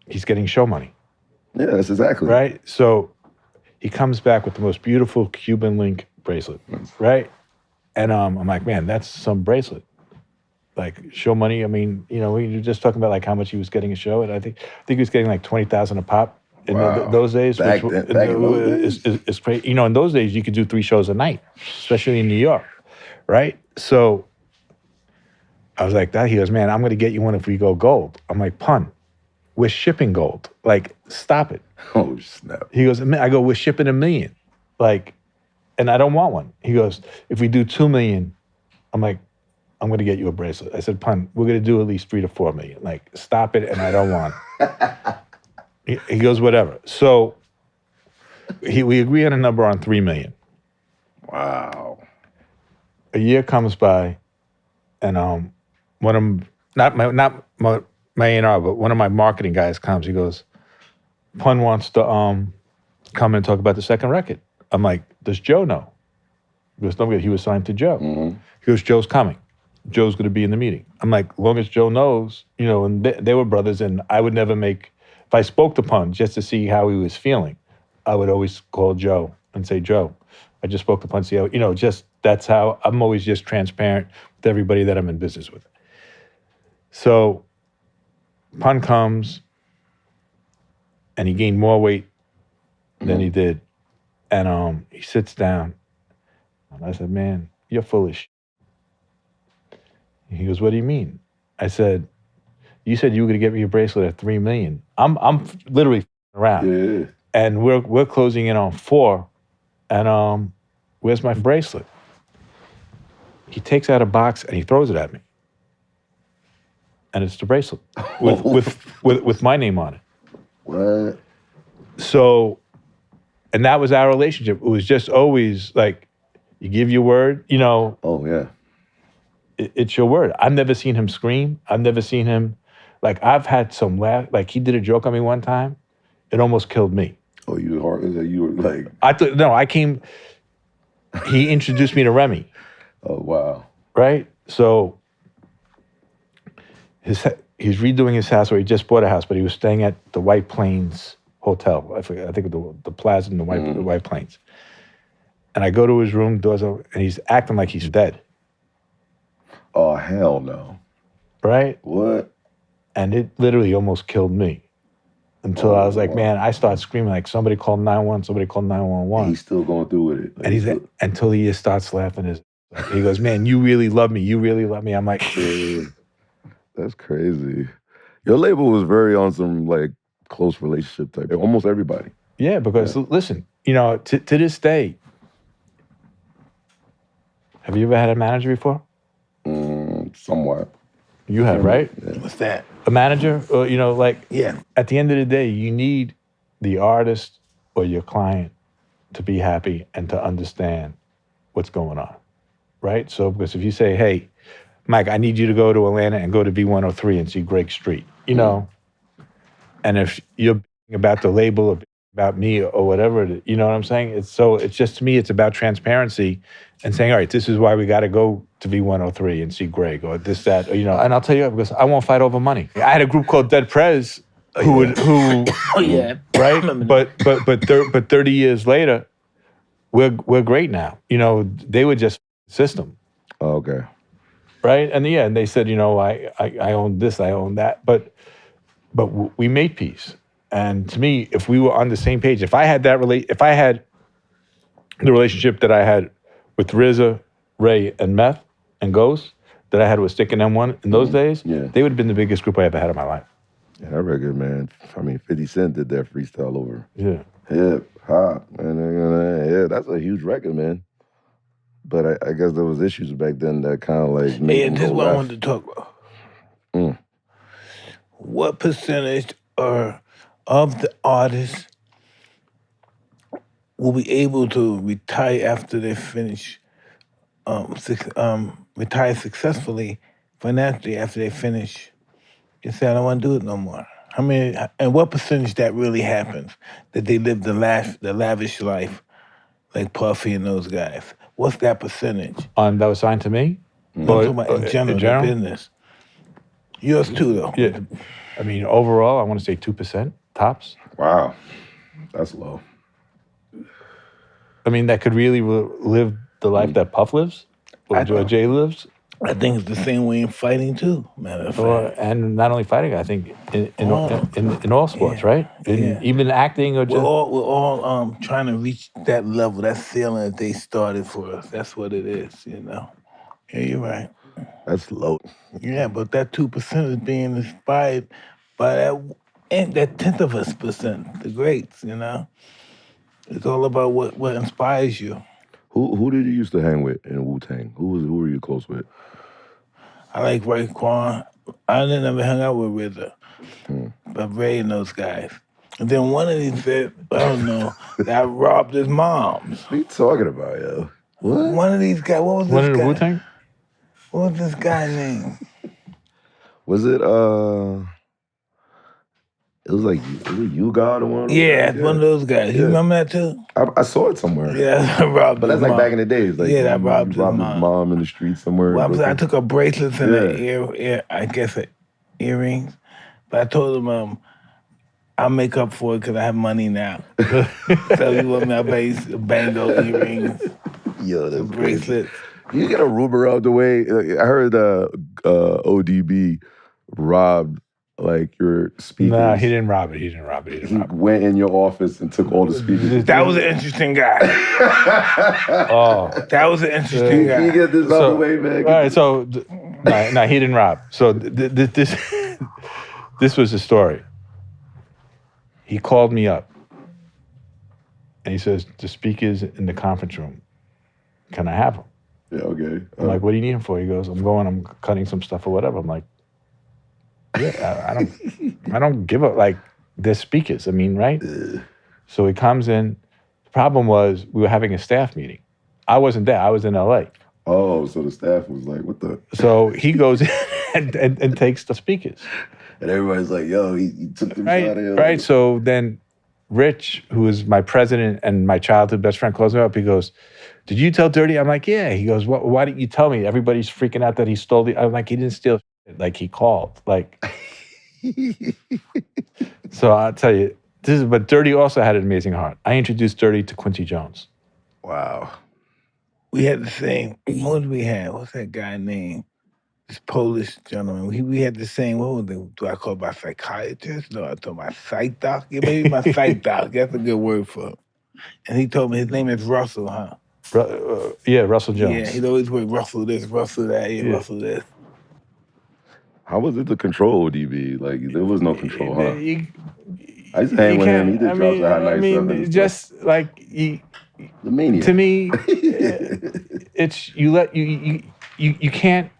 he's getting show money. Yeah, that's exactly right. So he comes back with the most beautiful Cuban link bracelet, right? And I'm like, man, that's some bracelet. Show money. We were just talking about how much he was getting a show, and I think he was getting $20,000 a pop in those days. Back in those days. Is crazy. In those days you could do 3 shows a night, especially in New York, right? So I was like that. He goes, man, I'm going to get you one if we go gold. I'm like, Pun, we're shipping gold. Stop it. Oh, snap. He goes, I go, we're shipping $1 million. And I don't want one. He goes, if we do $2 million, I'm like, I'm going to get you a bracelet. I said, Pun, we're going to do at least $3 to $4 million. Stop it, and I don't want it. He goes, whatever. So we agree on a number on $3 million. Wow. A year comes by, and one of not my A&R, but one of my marketing guys comes. He goes, Pun wants to come and talk about the second record. I'm like, does Joe know? He goes, no, he was signed to Joe. Mm-hmm. He goes, Joe's coming. Joe's going to be in the meeting. I'm like, as long as Joe knows, and they were brothers, and I would never if I spoke to Pun just to see how he was feeling, I would always call Joe and say, Joe, I just spoke to Pun, see how, that's how I'm always just transparent with everybody that I'm in business with. So Pun comes, and he gained more weight than he did. And he sits down. And I said, man, you're full of shit. He goes, what do you mean? I said, you said you were going to get me a bracelet at $3 million. I'm literally around. Yeah. And we're closing in on 4. And where's my bracelet? He takes out a box and he throws it at me. And it's the bracelet with my name on it. What? So, and that was our relationship. It was just always you give your word, Oh, yeah. It's your word. I've never seen him scream. I've never seen him, I've had some laugh. He did a joke on me one time. It almost killed me. Oh, you were I thought, no, I came, he introduced me to Remy. Oh, wow. Right? So, he's redoing his house, or he just bought a house, but he was staying at the White Plains Hotel. I think the plaza in the White Plains. And I go to his room, doors open, and he's acting like he's dead. Oh, hell no. Right? What? And it literally almost killed me. Until I was like, man, I started screaming somebody called 911, somebody called 911. And he's still going through with it. And until he just starts laughing. He goes, man, you really love me. You really love me. I'm like, that's crazy. Your label was very on some close relationship type. Almost everybody. Yeah, because listen, to this day, have you ever had a manager before? Somewhat. You have, right? Yeah. What's that? A manager, or, Yeah. At the end of the day, you need the artist or your client to be happy and to understand what's going on. right? So because if you say, hey, Mike, I need you to go to Atlanta and go to V103 and see Greg Street, you know, and if you're about the label or about me or whatever, you know what I'm saying? It's just, to me, it's about transparency and saying, all right, this is why we got to go to V103 and see Greg or this, that, or, you know, and I'll tell you, because I won't fight over money. I had a group called Dead Prez who right? But 30 years later, we're great now. You know, they were just system. Oh, okay. Right? And and they said, you know, I own this, I own that, but we made peace. And to me, if we were on the same page, if I had the relationship that I had with RZA, Ray, and Meth and Ghost, that I had with Stick and M1 in those days, they would have been the biggest group I ever had in my life. Yeah, that record, man. I mean, 50 Cent did that freestyle over. Yeah. Hip hop, man. Yeah, that's a huge record, man. But I guess there was issues back then that kind of like made and this is what I wanted to talk about. What percentage of the artists will be able to retire after they finish, retire successfully financially after they finish? You say, I don't want to do it no more. How many, and what percentage that really happens, that they live the lavish life like Puffy and those guys? What's that percentage? That was signed to me? I'm talking about in general, the business. Yours too, though. Yeah. I mean, overall, I want to say 2% tops. Wow. That's low. I mean, that could really live the life that Puff lives or Jay lives. I think it's the same way in fighting too, matter of fact. And not only fighting, I think in all sports, right? Even acting or just... We're all trying to reach that level, that ceiling that they started for us. That's what it is, you know. Yeah, you're right. That's low. Yeah, but that 2% is being inspired by that 10th of a percent, the greats, you know. It's all about what inspires you. Who did you used to hang with in Wu-Tang? Who were you close with? I like Raekwon. I never hung out with RZA, but Ray and those guys. And then one of these said, I don't know, that I robbed his mom's. What are you talking about, yo? What? One of these guys, what was this One guy? of the Wu-Tang? What was this guy name? Was it it was You God or one of those Yeah, guys? one of those guys. You remember that too? I saw it somewhere. Yeah, I robbed But that's his like mom. back in the days. Like, Yeah, I robbed his his mom. mom in the street somewhere. Well, I took her bracelets and the I guess earrings. But I told him, I'll make up for it because I have money now. So you want me to buy bango earrings, Yo, that's bracelets. You get a rumor out the way. I heard ODB robbed like your speakers. Nah, he didn't rob it. He Went in your office and took all the speakers. That was an interesting guy. That was an interesting guy. Can you get this out of the way, man? All right, so no, he didn't rob. So this was the story. He called me up, and he says, the speaker's in the conference room. Can I have them? Yeah, okay. I'm like, what do you need them for? He goes, I'm cutting some stuff or whatever. I'm like, yeah, I don't give a, like, they're speakers. I mean, right? So he comes in. The problem was we were having a staff meeting. I wasn't there. I was in LA. Oh, so the staff was like, what the? So he goes in and takes the speakers. And everybody's like, yo, he took them out of here. Right. So then Rich, who is my president and my childhood best friend, calls me up. He goes, did you tell Dirty? I'm like, yeah. He goes, why didn't you tell me? Everybody's freaking out that he stole the... I'm like, he didn't steal shit. Like, he called. Like... So I'll tell you, but Dirty also had an amazing heart. I introduced Dirty to Quincy Jones. Wow. We had the same... What did we have? What's that guy name? This Polish gentleman. We had the same... What was it? Do I call my psychiatrist? No, I told my psych doc. Yeah, maybe my psych doc. That's a good word for him. And he told me his name is Russell, huh? Yeah, Russell Jones. Yeah, he'd always word Russell this, Russell that, Russell this. How was it to control ODB? Like, there was no control, huh? I used to hang with him. He did drops of Hot 97. Just like... the maniac. To me, it's... You can't...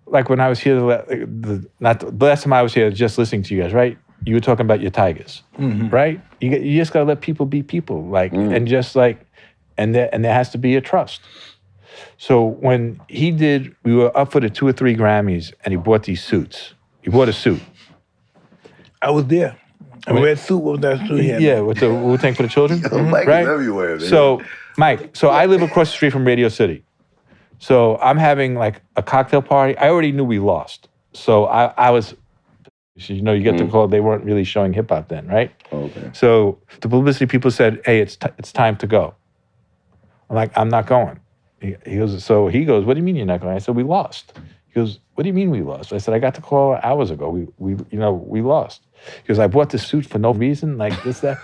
Like when I was here, the last time I was here, just listening to you guys, right? You were talking about your Tigers, right? You just gotta let people be people, like, and just like, and there has to be a trust. So when we were up for the 2 or 3 Grammys, and he bought these suits. He bought a suit. I was there. A red suit, what was that suit he had? Yeah, with the Wu-Tang for the Children. Mike right? is everywhere, man. So, Mike, I live across the street from Radio City. So I'm having like a cocktail party. I already knew we lost. So I was, you get the call, they weren't really showing hip hop then, right? Okay. So the publicity people said, hey, it's time to go. I'm like, I'm not going. He goes, what do you mean you're not going? I said, we lost. He goes, what do you mean we lost? I said, I got the call hours ago. We lost. He goes, I bought this suit for no reason, like this, that,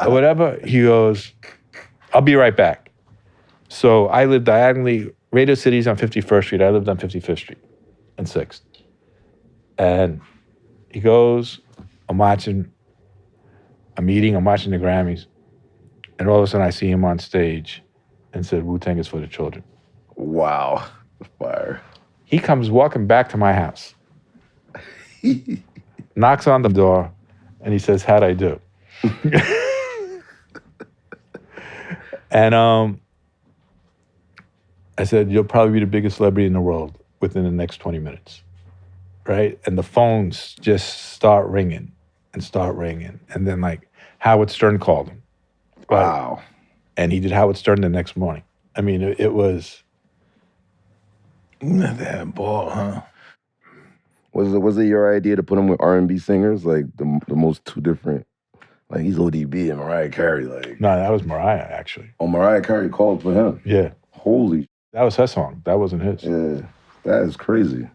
or whatever. He goes, I'll be right back. So I lived diagonally, Radio City's on 51st Street. I lived on 55th Street and 6th. And he goes, I'm watching the Grammys. And all of a sudden I see him on stage and said, Wu-Tang is for the children. Wow. Fire. He comes walking back to my house, knocks on the door, and he says, how'd I do? And I said, you'll probably be the biggest celebrity in the world within the next 20 minutes, right? And the phones just start ringing. And then like Howard Stern called him. Wow. And he did Howard Stern the next morning. I mean, it was... You have to have a ball, huh? Was it your idea to put him with R&B singers? Like the most two different, like he's ODB and Mariah Carey, like. No, that was Mariah, actually. Oh, Mariah Carey called for him? Yeah. Holy. That was her song. That wasn't his. Yeah, that is crazy.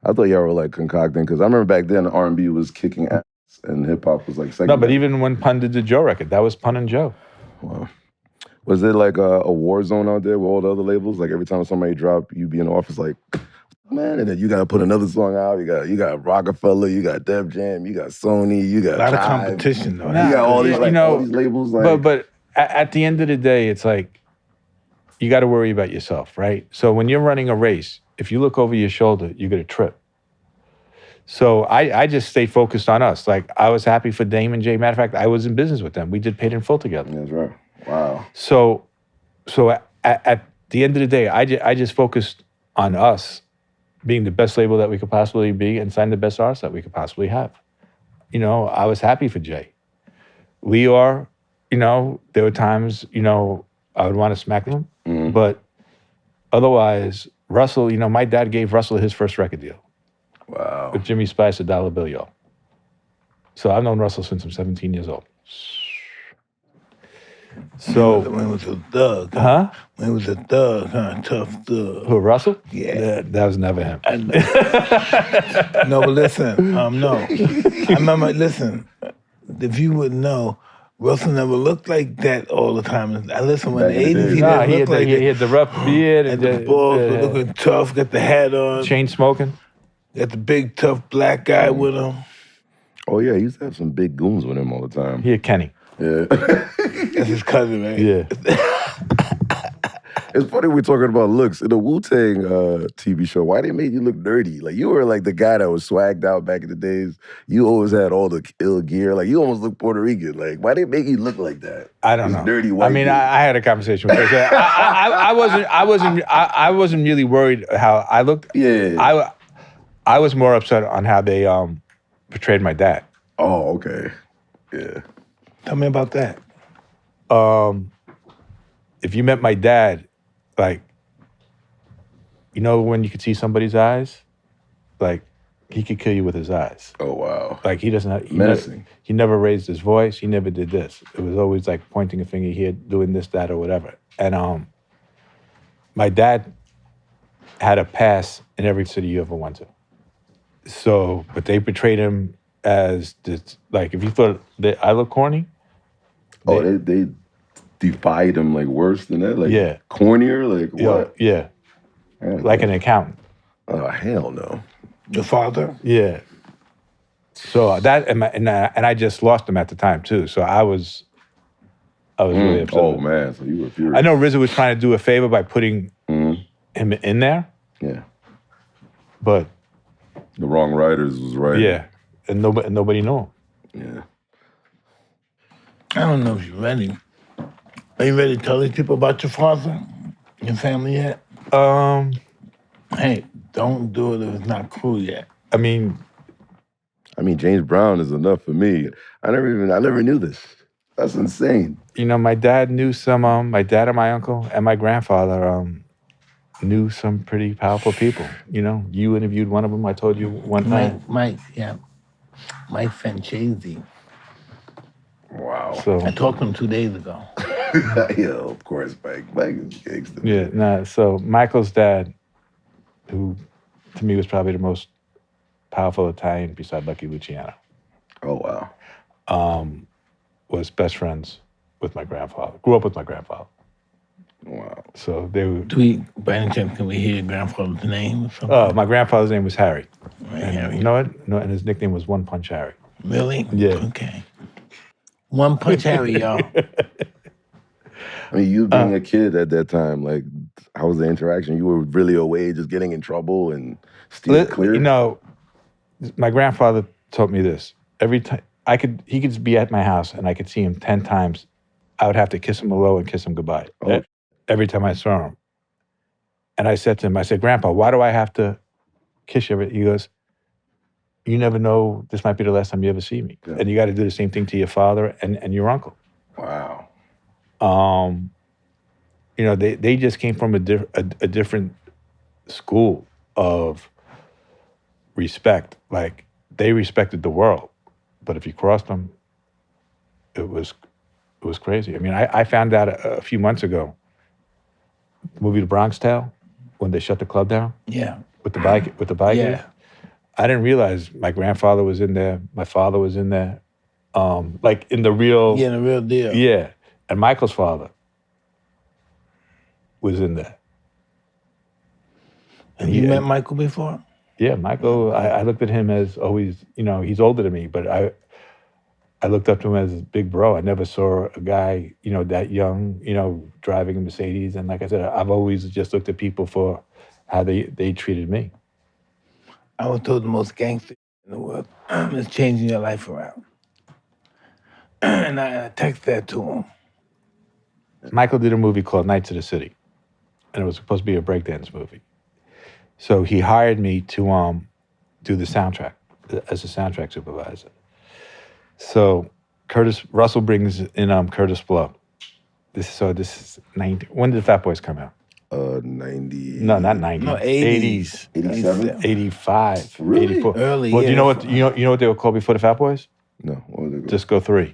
I thought y'all were like concocting, because I remember back then R&B was kicking ass and hip hop was like second. No, but even when Pun did the Joe record, that was Pun and Joe. Wow. Was it like a war zone out there with all the other labels? Like every time somebody dropped, you'd be in the office like, man, and then you got to put another song out. You got Rockefeller, you got Def Jam, you got Sony, you got a lot of Jive. competition though. You got all these all these labels. Like, but at the end of the day, it's like you got to worry about yourself, right? So when you're running a race, if you look over your shoulder, you're gonna trip. So I just stayed focused on us. Like I was happy for Dame and Jay. Matter of fact, I was in business with them. We did Paid in Full together. That's right. Wow. So at the end of the day, I just focused on us being the best label that we could possibly be and sign the best artists that we could possibly have. I was happy for Jay. Leor, there were times, I would want to smack him. Mm-hmm. But otherwise, Russell, my dad gave Russell his first record deal. Wow. With Jimmy Spice, $1 Bill, y'all. So I've known Russell since I'm 17 years old. So when it was a thug. Huh? When it was a thug, huh? Tough thug. Who, Russell? Yeah. That was never him. I know. No, but listen, no. I remember, listen, if you would know, Russell never looked like that all the time. I listen, when the 80s, he didn't look like that. He had the rough beard. And the balls were looking tough, got the hat on. Chain smoking. Got the big, tough black guy with him. Oh, yeah, he used to have some big goons with him all the time. He had Kenny. Yeah. That's his cousin, right? Yeah. It's funny we're talking about looks. In the Wu-Tang TV show, why they made you look nerdy? Like, you were like the guy that was swagged out back in the days. You always had all the ill gear. Like, you almost looked Puerto Rican. Like, why they make you look like that? I don't know. Nerdy white dude. I had a conversation with her. I wasn't really worried how I looked. Yeah. I was more upset on how they portrayed my dad. Oh, okay. Yeah. Tell me about that. If you met my dad, like, when you could see somebody's eyes, like, he could kill you with his eyes. Oh, wow. Like, he doesn't have... Menacing. He never raised his voice. He never did this. It was always, like, pointing a finger here, doing this, that, or whatever. And my dad had a pass in every city you ever went to. So, but they portrayed him as this, like, if you thought that I look corny... They defied him, like, worse than that? Like, yeah. Cornier? Like, what? Yeah. Like an accountant. Oh, hell no. Your father? Yeah. So that, and I just lost him at the time, too. So I was really upset. Oh, man. So you were furious. I know RZA was trying to do a favor by putting him in there. Yeah. But... The wrong writers was right. Yeah. And nobody knew him. Yeah. I don't know if you're ready. Are you ready to tell these people about your father, your family yet? Hey, don't do it if it's not cool yet. I mean, James Brown is enough for me. I never knew this. That's insane. my dad knew some. My dad and my uncle and my grandfather knew some pretty powerful people. You interviewed one of them. I told you one time. Mike Fanchese. Wow. So I talked to him 2 days ago. Yeah, of course, Mike. Mike is gangster. yeah, nah. So Michael's dad, who to me was probably the most powerful Italian beside Lucky Luciano, Oh, wow. was best friends with my grandfather. Grew up with my grandfather. Wow. So they were. By any chance, can we hear your grandfather's name or something? My grandfather's name was Harry. Right, And Harry. you know what? No, and his nickname was One Punch Harry. Really? Yeah. Okay. One Punch Harry, y'all. You being a kid at that time, like, how was the interaction? You were really away, just getting in trouble and steering clear? My grandfather taught me this. Every time he could be at my house and I could see him 10 times. I would have to kiss him hello and kiss him goodbye. Oh. Every time I saw him. And I said to him, Grandpa, why do I have to kiss you? He goes, you never know, this might be the last time you ever see me. Yeah. And you got to do the same thing to your father and your uncle. Wow. They just came from a different school of respect. Like, they respected the world. But if you crossed them, it was crazy. I found out a few months ago, the movie The Bronx Tale, when they shut the club down. Yeah. With the bike. Yeah. I didn't realize my grandfather was in there, my father was in there, like in the real. Yeah, the real deal. Yeah, and Michael's father was in there. Have you met Michael before? Yeah, Michael. I looked at him as always. He's older than me, but I looked up to him as his big bro. I never saw a guy, that young, driving a Mercedes. And like I said, I've always just looked at people for how they treated me. I was told the most gangster in the world is changing your life around. And I texted that to him. Michael did a movie called Nights of the City, and it was supposed to be a breakdance movie. So he hired me to do the soundtrack as a soundtrack supervisor. So Russell brings in Curtis Blow. This is 90. When did Fat Boys come out? 90. No, not 90. No, 80s. 87? 85. Really? 84. Early, well, yeah. you know what they were called before the Fat Boys? No, what was it? Disco 3.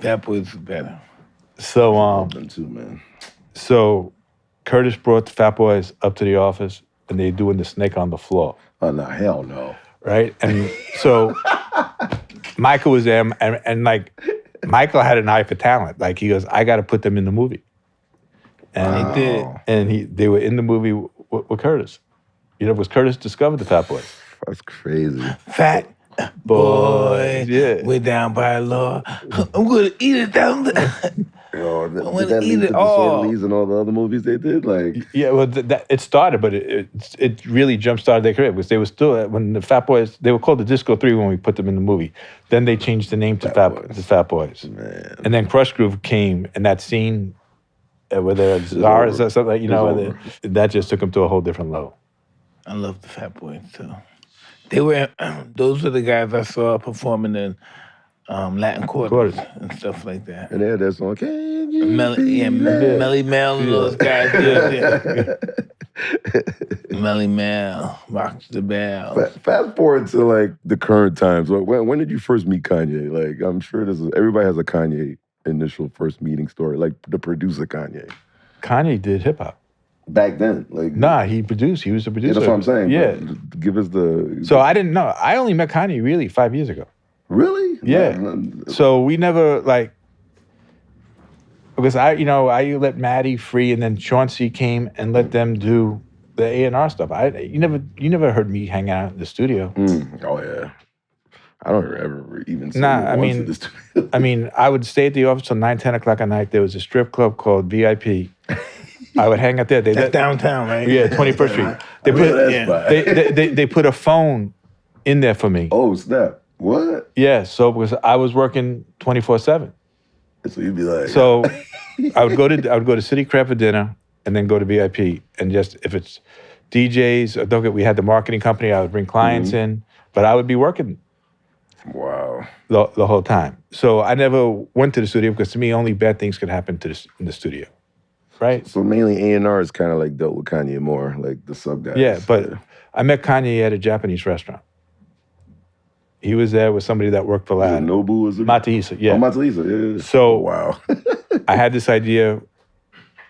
That Boys is better. So Love them too, man. So Curtis brought the Fat Boys up to the office, and they're doing the Snake on the Floor. Oh, no, hell no. Right? And so Michael was there, and like, Michael had an eye for talent. Like, he goes, I got to put them in the movie. And He did. And they were in the movie with Curtis. Because Curtis discovered the Fat Boys. That's crazy. Fat boy, Yeah. we're down by law. I'm gonna eat it down there. Did that lead to Disorderlies and all the other movies they did? Like, Yeah, well, it started, but it really jump-started their career because they were still, when the Fat Boys, they were called the Disco 3 when we put them in the movie. Then they changed the name to the Fat Boys. man. And then Crush Groove came, and that scene where they're czars or something, that just took them to a whole different level. I love the Fat Boys too. Those were the guys I saw performing in Latin quarters and stuff like that. And they had that song, Can You Melly Mel and those guys. Yeah. Melly Mel, Rocks the Bell. Fast forward to like the current times. When did you first meet Kanye? Like, I'm sure everybody has a Kanye initial first meeting story, like the producer Kanye. Kanye did hip-hop. Back then, like, Nah, he produced. He was a producer. yeah, that's what I'm saying. Yeah. Give us the. So I didn't know. I only met Kanye really 5 years ago. Really? Yeah. So we never because I let Maddie free, and then Chauncey came and let them do the A&R stuff. You never heard me hang out in the studio. Oh yeah. I don't ever even see Nah, to the studio. I would stay at the office till 9, 10 o'clock at night. There was a strip club called VIP. I would hang out there. That's downtown, right? Yeah, 21st Street. They put a phone in there for me. Oh snap! What? Yeah, so because I was working 24/7. So you'd be like, So I would go to City Crab for dinner, and then go to VIP. And just if it's DJs, or don't get, we had the marketing company, I would bring clients in, but I would be working Wow. the whole time. So I never went to the studio because to me, only bad things could happen in the studio, right? So mainly A&R is kind of like dealt with Kanye more, like the sub guys. Yeah, but I met Kanye at a Japanese restaurant. He was there with somebody that worked for Lad. Nobu was it? Matahisa, yeah. Oh, Matahisa, yeah. So wow. I had this idea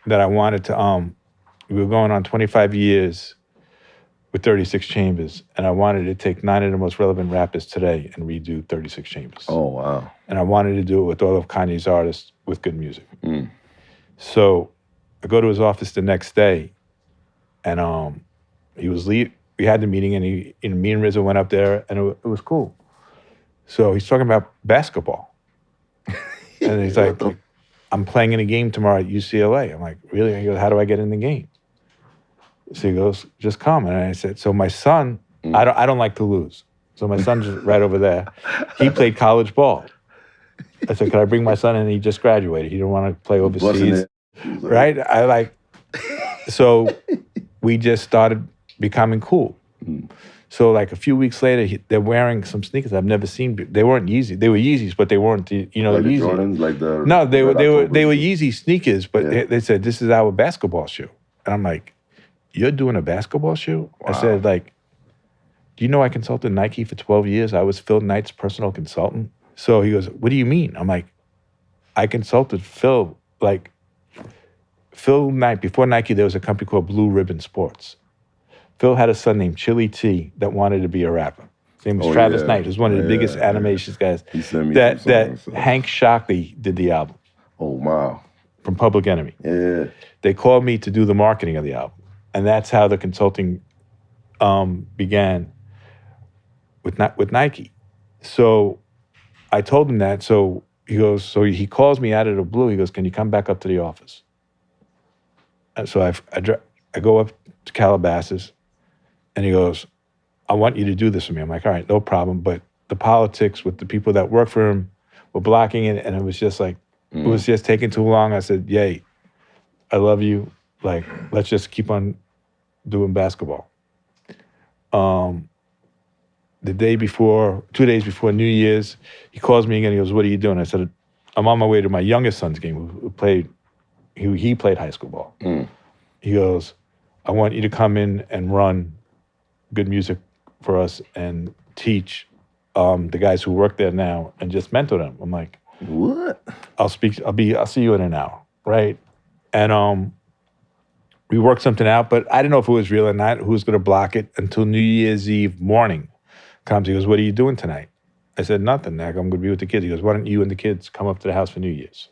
that I wanted to, we were going on 25 years with 36 Chambers, and I wanted to take 9 of the most relevant rappers today and redo 36 Chambers. Oh, wow. And I wanted to do it with all of Kanye's artists with good music. So I go to his office the next day, and he was we had the meeting, and me and Rizzo went up there, and it was cool. So he's talking about basketball. And he's like, I'm playing in a game tomorrow at UCLA. I'm like, really? And he goes, how do I get in the game? So he goes, just come. And I said, so my son, I don't like to lose. So my son's right over there. He played college ball. I said, could I bring my son in? And he just graduated. He didn't want to play overseas. Right? So we just started becoming cool. So like a few weeks later, they're wearing some sneakers I've never seen. They weren't Yeezys. They were Yeezys, but they weren't the like Yeezy. The Jordans, like the no, they were Yeezy sneakers, but they said this is our basketball shoe, and I'm like, you're doing a basketball shoe? Wow. I said like, do you know I consulted Nike for 12 years? I was Phil Knight's personal consultant. So he goes, what do you mean? I'm like, I consulted Phil. Like Phil Knight before Nike, there was a company called Blue Ribbon Sports. Phil had a son named Chili T that wanted to be a rapper. His name was Travis Knight. He was one of the biggest animations guys. He sent me that songs, Hank Shockley did the album. Oh, wow. From Public Enemy. Yeah. They called me to do the marketing of the album. And that's how the consulting began with Nike. So I told him that. So he goes, so he calls me out of the blue. He goes, can you come back up to the office? And so I go up to Calabasas. And he goes, I want you to do this for me. I'm like, all right, no problem. But the politics with the people that work for him were blocking it. And it was just like, it was just taking too long. I said, yay, I love you. Like, let's just keep on doing basketball. The day before, 2 days before New Year's, he calls me again. He goes, what are you doing? I said, I'm on my way to my youngest son's game who played high school ball. He goes, I want you to come in and run good music for us and teach the guys who work there now and just mentor them. I'm like, what? I'll see you in an hour, right? And we worked something out, but I didn't know if it was real or not, who was gonna block it until New Year's Eve morning comes. He goes, what are you doing tonight? I said, nothing, Nag, I'm gonna be with the kids. He goes, why don't you and the kids come up to the house for New Year's?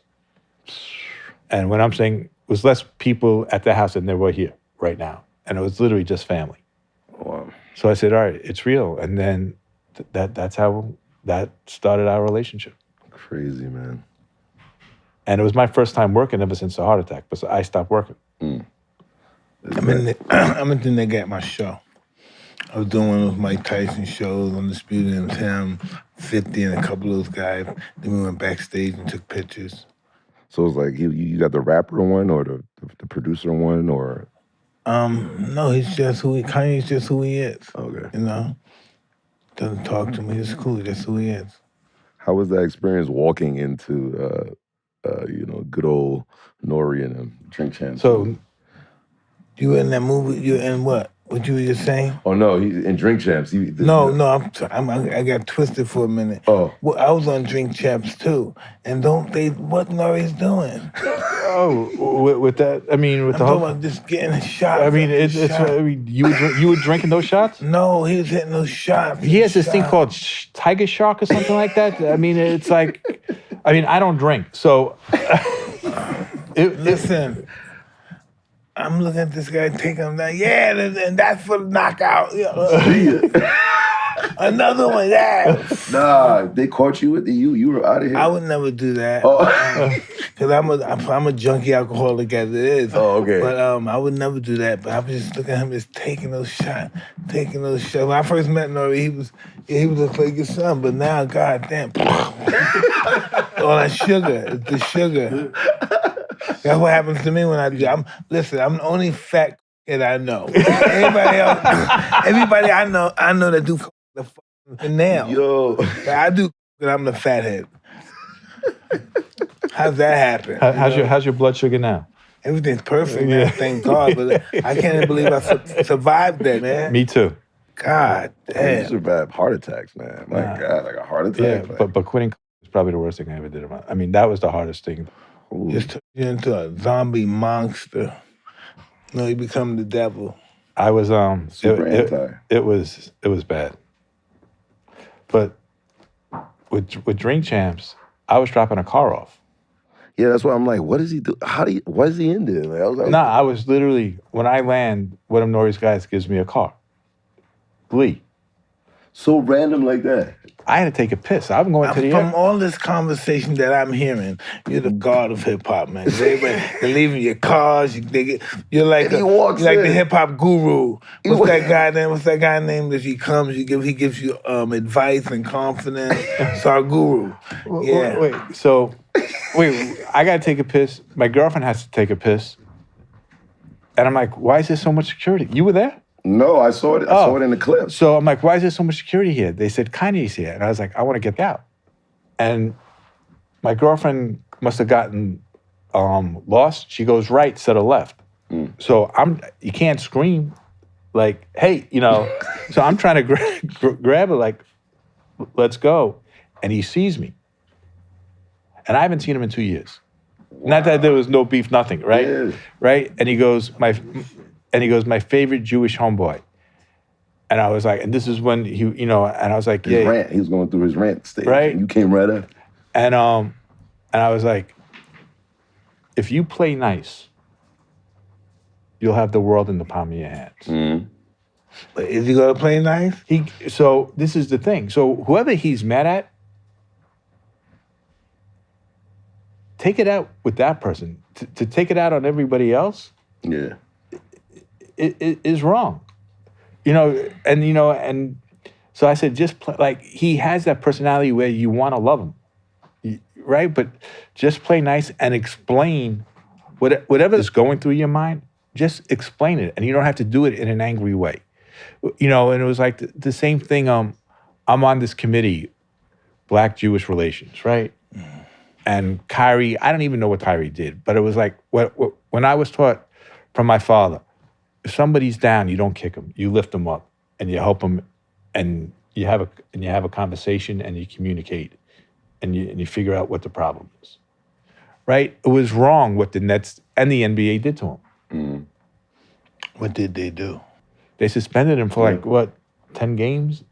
And what I'm saying was less people at the house than there were here right now. And it was literally just family. Wow. So I said, all right, it's real. And then that's how that started our relationship. Crazy, man. And it was my first time working ever since the heart attack, but I stopped working. I'm in the nigga at my show. I was doing one of those Mike Tyson shows, Undisputed and him, 50 and a couple of those guys. Then we went backstage and took pictures. So it's like you got the rapper one or the producer one or? No, he's just Kanye's just who he is. Okay. You know? Doesn't talk to me, it's cool, that's who he is. How was that experience walking into, good old Nori and Drink Champs? So, you were in that movie, you were in what? What you were just saying? Oh, no, he's in Drink Champs. I got twisted for a minute. Oh. Well, I was on Drink Champs too. And what Nori's doing? Oh, with that, I mean, with I'm the talking whole... about just getting a shot. I mean, you were drinking those shots? No, he was hitting those shots. He has this thing called Tiger Shark or something like that. I mean, it's like, I don't drink, so... Listen, I'm looking at this guy taking him down. Yeah, and that's for the knockout. Another one, yeah. Nah, they caught you with you were out of here. I would never do that. Because I'm a junkie alcoholic as it is. Oh, okay. But I would never do that. But I was just looking at him just taking those shots. When I first met Nori, he was just like your son. But now, goddamn, all that sugar, it's the sugar. That's what happens to me when I do. I'm the only fat kid I know. Everybody else, everybody I know that do the fucking nail. Yo. But I do, and I'm the fathead. How's that happen? How's your blood sugar now? Everything's perfect now, thank God. But I can't even believe I survived that, man. Me too. God damn. You survived heart attacks, man. My God, like a heart attack. Yeah, but quitting was probably the worst thing I ever did. I mean, that was the hardest thing. Just turn you into a zombie monster. No, you become the devil. I was super anti. It was bad. But with Drink Champs, I was dropping a car off. Yeah, that's why I'm like, what does he do? What is he in there? Like, I was literally, when I land, one of Nori's guys gives me a car. Lee. So random like that. I had to take a piss. I'm going to the From all this conversation that I'm hearing, you're the god of hip hop, man. They're leaving your cars. You're like the hip hop guru. What's that guy named? If he comes, he gives you advice and confidence. It's our guru. Yeah. Wait, I gotta take a piss. My girlfriend has to take a piss. And I'm like, why is there so much security? You were there? No, I saw it. I saw it in the clip. So I'm like, why is there so much security here? They said, Kanye's here. And I was like, I want to get out. And my girlfriend must have gotten lost. She goes right instead of left. So you can't scream like, hey, So I'm trying to grab her like, let's go. And he sees me. And I haven't seen him in 2 years. Wow. Not that there was no beef, nothing, right? Yeah. Right? And he goes, my favorite Jewish homeboy. And I was like, and this is when and I was like, his rant. He was going through his rant stage. Right. And you came right up. And I was like, if you play nice, you'll have the world in the palm of your hands. Mm-hmm. But is he gonna play nice? So this is the thing. So whoever he's mad at, take it out with that person. To take it out on everybody else, yeah, it is wrong. And so I said, just play, like he has that personality where you want to love him, right? But just play nice and explain whatever is going through your mind. Just explain it, and you don't have to do it in an angry way. And it was like the same thing. I'm on this committee, Black Jewish relations, right? And Kyrie, I don't even know what Kyrie did, but it was like when I was taught from my father, if somebody's down, you don't kick them, you lift them up, and you help them, and you have a conversation, and you communicate, and you figure out what the problem is, right? It was wrong what the Nets and the NBA did to him. Mm. What did they do? They suspended him for 10 games,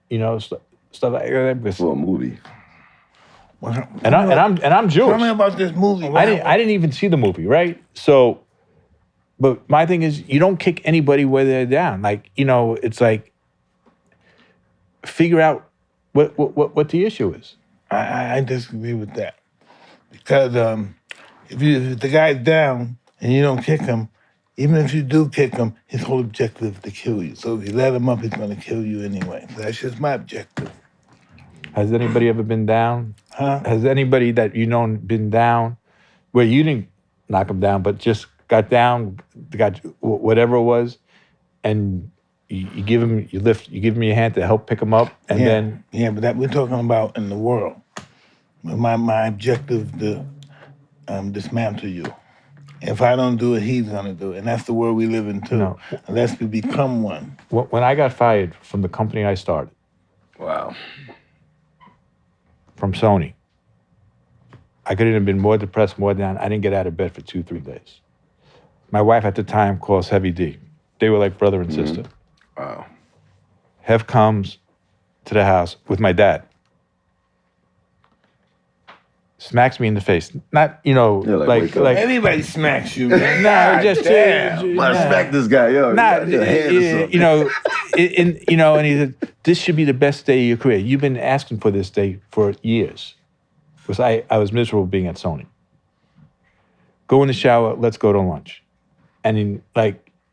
stuff like that. For a movie. And I'm Jewish. Tell me about this movie. I didn't even see the movie, right? So, but my thing is, you don't kick anybody where they're down. Like, it's like, figure out what the issue is. I disagree with that because if the guy's down and you don't kick him, even if you do kick him, his whole objective is to kill you. So if you let him up, he's going to kill you anyway. So that's just my objective. Has anybody ever been down? Huh? Has anybody that been down where you didn't knock them down, but just got down, got whatever it was, and you give them, you give them your hand to help pick them up, and then but that we're talking about in the world. My objective to dismantle you. If I don't do it, he's gonna do it, and that's the world we live in too. No. Unless we become one. When I got fired from the company I started, wow, from Sony, I couldn't have been more depressed, more down. I didn't get out of bed for 2-3 days. My wife at the time calls Heavy D. They were like brother and sister. Wow. Hev comes to the house with my dad. Smacks me in the face. Not, like everybody smacks you, man. No, just smack this guy, yo. And he said, this should be the best day of your career. You've been asking for this day for years. Because I was miserable being at Sony. Go in the shower, let's go to lunch. And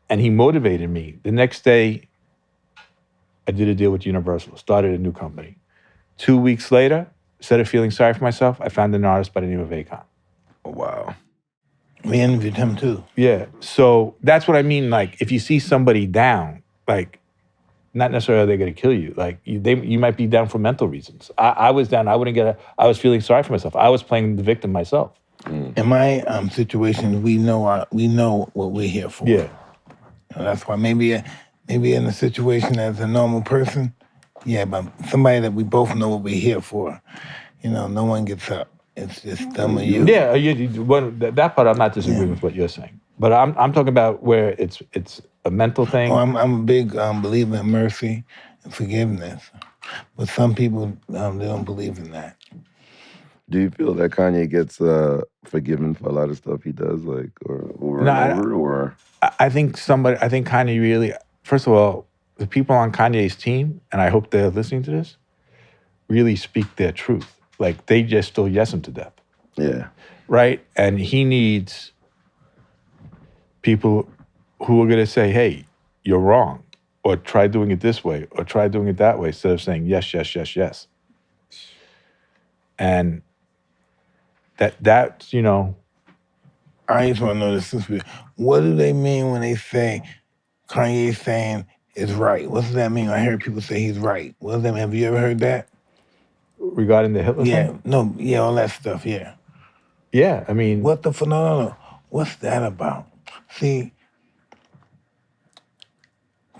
he motivated me. The next day, I did a deal with Universal, started a new company. 2 weeks later, instead of feeling sorry for myself, I found an artist by the name of Akon. Oh, wow. We interviewed him too. Yeah. So that's what I mean. Like, if you see somebody down, like, not necessarily are they going to kill you. Like, you might be down for mental reasons. I was down. I was feeling sorry for myself. I was playing the victim myself. In my situation, we know what we're here for. Yeah. That's why maybe in a situation as a normal person, yeah, but somebody that we both know what we're here for, no one gets up. It's just them or you. Yeah, that part I'm not disagreeing with what you're saying. But I'm talking about where it's a mental thing. I'm a big believer in mercy and forgiveness. But some people, they don't believe in that. Do you feel that Kanye gets forgiven for a lot of stuff he does, like, or over and over, or? I think Kanye really, first of all, the people on Kanye's team, and I hope they're listening to this, really speak their truth. Like, they just still yes him to death. Yeah. Right? And he needs people who are going to say, hey, you're wrong, or try doing it this way, or try doing it that way, instead of saying yes, yes, yes, yes. And that's, I just want to know this. What do they mean when they say Kanye's saying is right? What does that mean? I heard people say he's right. What does that mean? Have you ever heard that? Regarding the Hitler thing? No, all that stuff, yeah. Yeah, I mean... What the no. What's that about? See,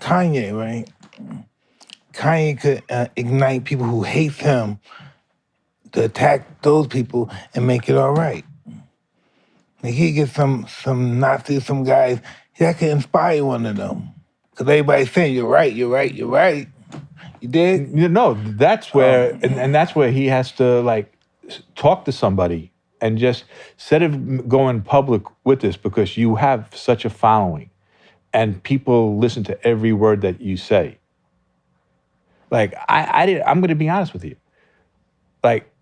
Kanye, right? Kanye could ignite people who hate him to attack those people and make it all right. Like, he gets some Nazis, some guys, that could inspire one of them. Because everybody's saying, you're right, you're right, you're right. You did? No, that's where, and that's where he has to, like, talk to somebody and just, instead of going public with this, because you have such a following and people listen to every word that you say. Like, I'm going to be honest with you. Like,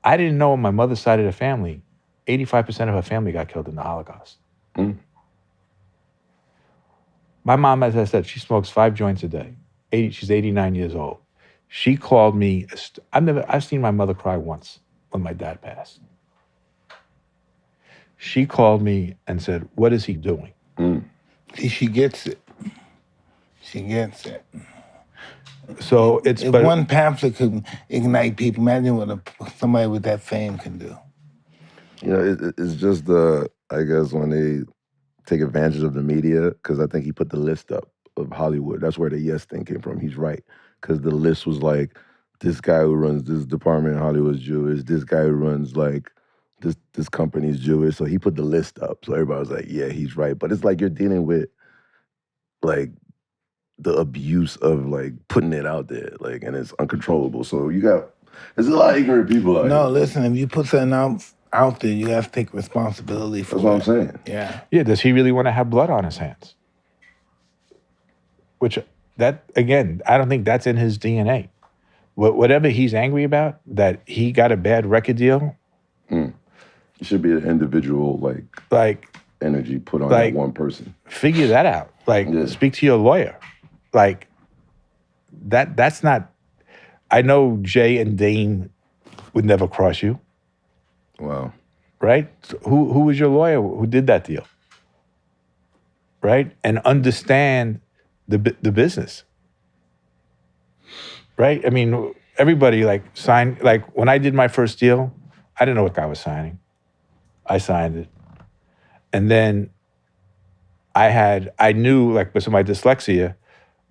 I didn't know on my mother's side of the family, 85% of her family got killed in the Holocaust. My mom, as I said, she smokes 5 joints a day. She's 89 years old. She called me. I've seen my mother cry once when my dad passed. She called me and said, "What is he doing?" She gets it. She gets it. So if one pamphlet could ignite people, imagine what somebody with that fame can do. It's just I guess when they take advantage of the media, because I think he put the list up of Hollywood. That's where the yes thing came from. He's right. Because the list was like, this guy who runs this department in Hollywood is Jewish, this guy who runs like this company is Jewish. So he put the list up. So everybody was like, yeah, he's right. But it's like you're dealing with like the abuse of like putting it out there, like, and it's uncontrollable. So there's a lot of ignorant people out here. No, listen, if you put something out there, you have to take responsibility for it. That's what I'm saying. Yeah. Yeah, does he really want to have blood on his hands? Which, again, I don't think that's in his DNA. Whatever he's angry about, that he got a bad record deal. It should be an individual, like energy put on that one person. Figure that out. Speak to your lawyer. Like, that's not... I know Jay and Dane would never cross you. Wow. Right? So who was your lawyer who did that deal? Right? And understand the business. Right? I mean, everybody signed, when I did my first deal, I didn't know what I was signing. I signed it. And then I knew, because of my dyslexia,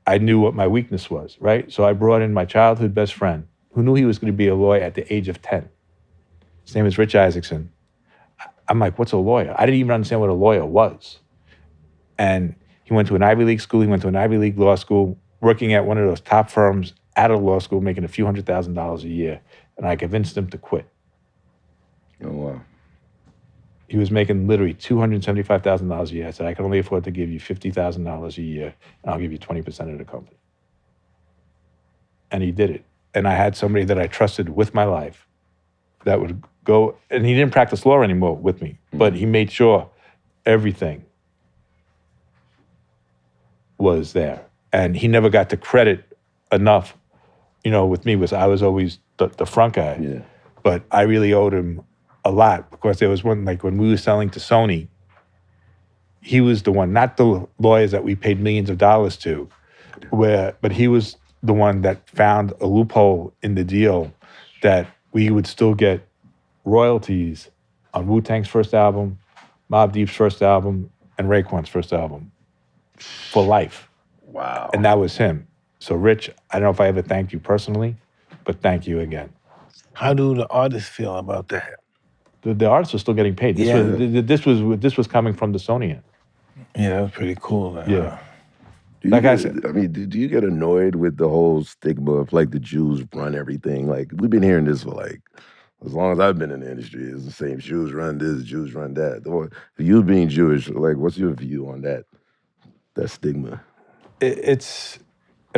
I knew what my weakness was, right? So I brought in my childhood best friend who knew he was going to be a lawyer at the age of 10. His name is Rich Isaacson. I'm like, what's a lawyer? I didn't even understand what a lawyer was. And he went to an Ivy League school. He went to an Ivy League law school, working at one of those top firms out of law school, making a few $100,000 a year. And I convinced him to quit. Oh, wow. He was making literally $275,000 a year. I said, I can only afford to give you $50,000 a year, and I'll give you 20% of the company. And he did it. And I had somebody that I trusted with my life that would go, and he didn't practice law anymore with me, but he made sure everything was there. And he never got the credit enough, with me, I was always the front guy. Yeah. But I really owed him a lot because there was one, like when we were selling to Sony, he was the one, not the lawyers that we paid millions of dollars to, but he was the one that found a loophole in the deal that we would still get royalties on Wu-Tang's first album, Mobb Deep's first album, and Raekwon's first album for life. Wow. And that was him. So Rich, I don't know if I ever thanked you personally, but thank you again. How do the artists feel about that? The artists are still getting paid. This was coming from the Sony end. Yeah, that was pretty cool. Yeah. Do you Like I get- said- I mean, do you get annoyed with the whole stigma of like the Jews run everything? Like we've been hearing this for like as long as I've been in the industry. It's the same. Jews run this, Jews run that. You being Jewish, like, what's your view on that stigma? I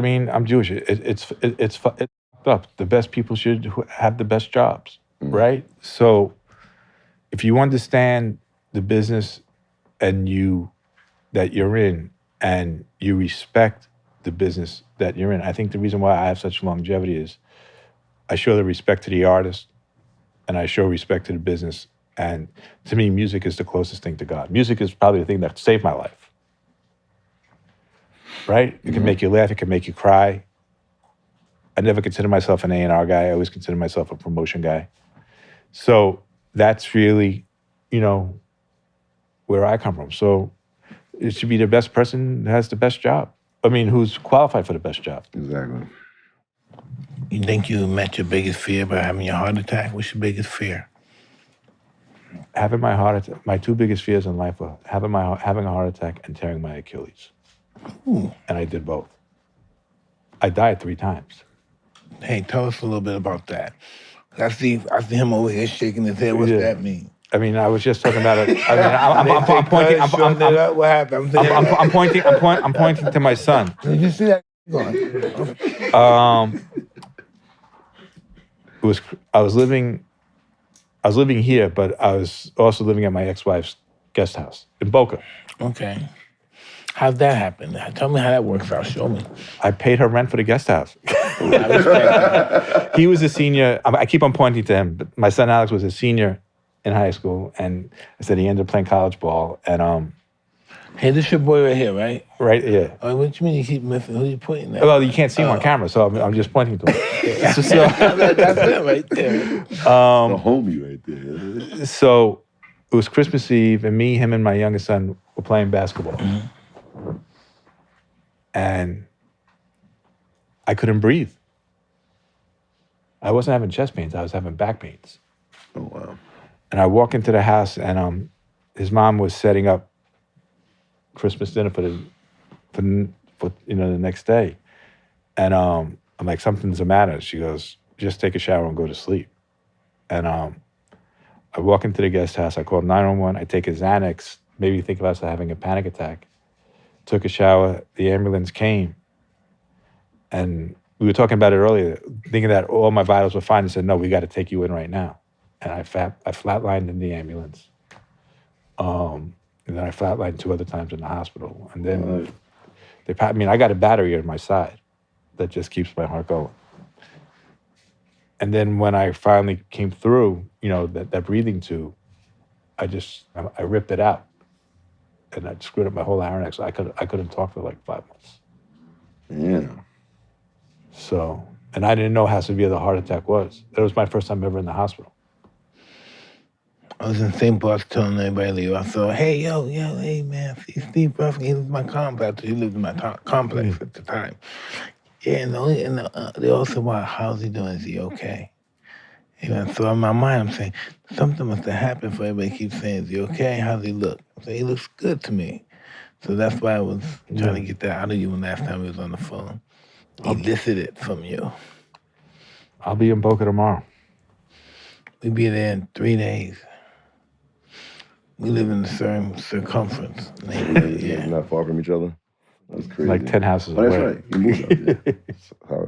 mean, I'm Jewish. It's fucked up. The best people should have the best jobs, right? So if you understand the business and that you're in, and you respect the business that you're in, I think the reason why I have such longevity is I show the respect to the artist, and I show respect to the business. And to me, music is the closest thing to God. Music is probably the thing that saved my life. Right? It can make you laugh. It can make you cry. I never consider myself an A&R guy. I always consider myself a promotion guy. So that's really, where I come from. So it should be the best person that has the best job. I mean, who's qualified for the best job. Exactly. You think you met your biggest fear by having your heart attack? What's your biggest fear? Having my heart attack, my two biggest fears in life were having a heart attack and tearing my Achilles. Ooh. And I did both. I died 3 times. Hey, tell us a little bit about that. I see him over here shaking his head. What's that mean? I mean, I was just talking about it. I mean, I'm pointing. What happened? I'm pointing to my son. Did you see that? I was living here, but I was also living at my ex-wife's guest house in Boca. Okay. How'd that happen? Tell me how that works out. Show me. I paid her rent for the guest house. I respect that. He was a senior. I keep on pointing to him, but my son Alex was a senior in high school, and I said he ended up playing college ball. And Hey, this your boy right here, right? right, yeah. Oh, what you mean you keep missing? Who you pointing at? Well, you can't see him on camera, so I'm just pointing to him. That's it right there. The homie right there. So it was Christmas Eve, and me, him, and my youngest son were playing basketball. And I couldn't breathe. I wasn't having chest pains. I was having back pains. Oh, wow. And I walk into the house, and his mom was setting up Christmas dinner for the next day. And I'm like, something's the matter. She goes, just take a shower and go to sleep. And I walk into the guest house. I call 911. I take a Xanax, maybe think about having a panic attack. Took a shower. The ambulance came. And we were talking about it earlier, thinking that all my vitals were fine. They said, no, we got to take you in right now. And I flatlined in the ambulance. And then I flatlined 2 other times in the hospital. And then I got a battery in my side that just keeps my heart going. And then when I finally came through, that breathing tube, I ripped it out. And I screwed up my whole larynx. I couldn't talk for like 5 months. Yeah. So, and I didn't know how severe the heart attack was. That was my first time ever in the hospital. I was in St. Paul's telling everybody, I saw, hey, hey, man, see Steve Rifkind, he was my complex. He lived in my complex at the time. Yeah, and they all said, wow, how's he doing? Is he okay? And so in my mind, I'm saying, something must have happened for everybody keeps saying, is he okay? How's he look? I'm saying, he looks good to me. So that's why I was trying to get that out of you when last time we was on the phone. Elicit it from you. I'll be in Boca tomorrow. We'll be there in 3 days. We live in the same circumference. Yeah. Not far from each other. That's crazy. Like 10 houses Oh, away. that's right. You moved out there.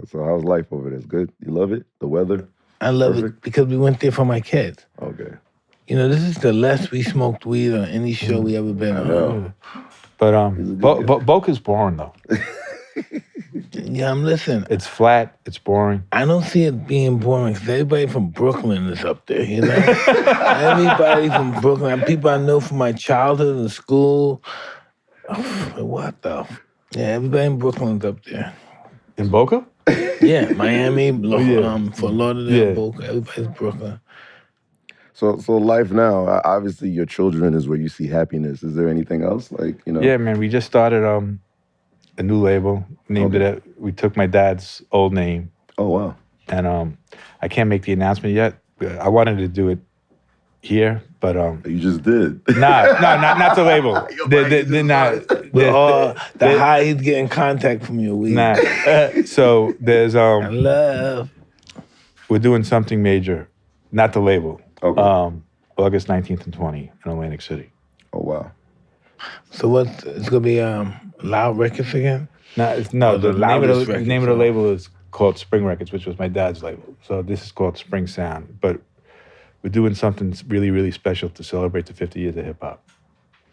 So how's life over there? It's good? You love it? The weather? I love Perfect. it because we went there for my kids. Okay. This is the less we smoked weed on any show we ever been on. know. But He's a good guy. Boca's boring though. Yeah, listen. It's flat. It's boring. I don't see it being boring because everybody from Brooklyn is up there, you know? Everybody from Brooklyn, people I know from my childhood and school. What the? Yeah, everybody in Brooklyn's up there. In Boca? Yeah, Miami, Fort Lauderdale, Yeah. Boca, everybody's Brooklyn. So life now, obviously your children is where you see happiness. Is there anything else? Like, you know? Yeah, man. We just started a new label. Named it. We took my dad's old name. Oh, wow. And I can't make the announcement yet. I wanted to do it here, but You just did. not the label. The high he's getting contact from your weed. Nah. So there's I love. we're doing something major, not the label. Okay. August 19th and 20th in Atlantic City. Oh, wow. So it's gonna be Loud Records again? The name of the label is called Spring Records, which was my dad's label. So this is called Spring Sound. But we're doing something really, really special to celebrate the 50 years of hip hop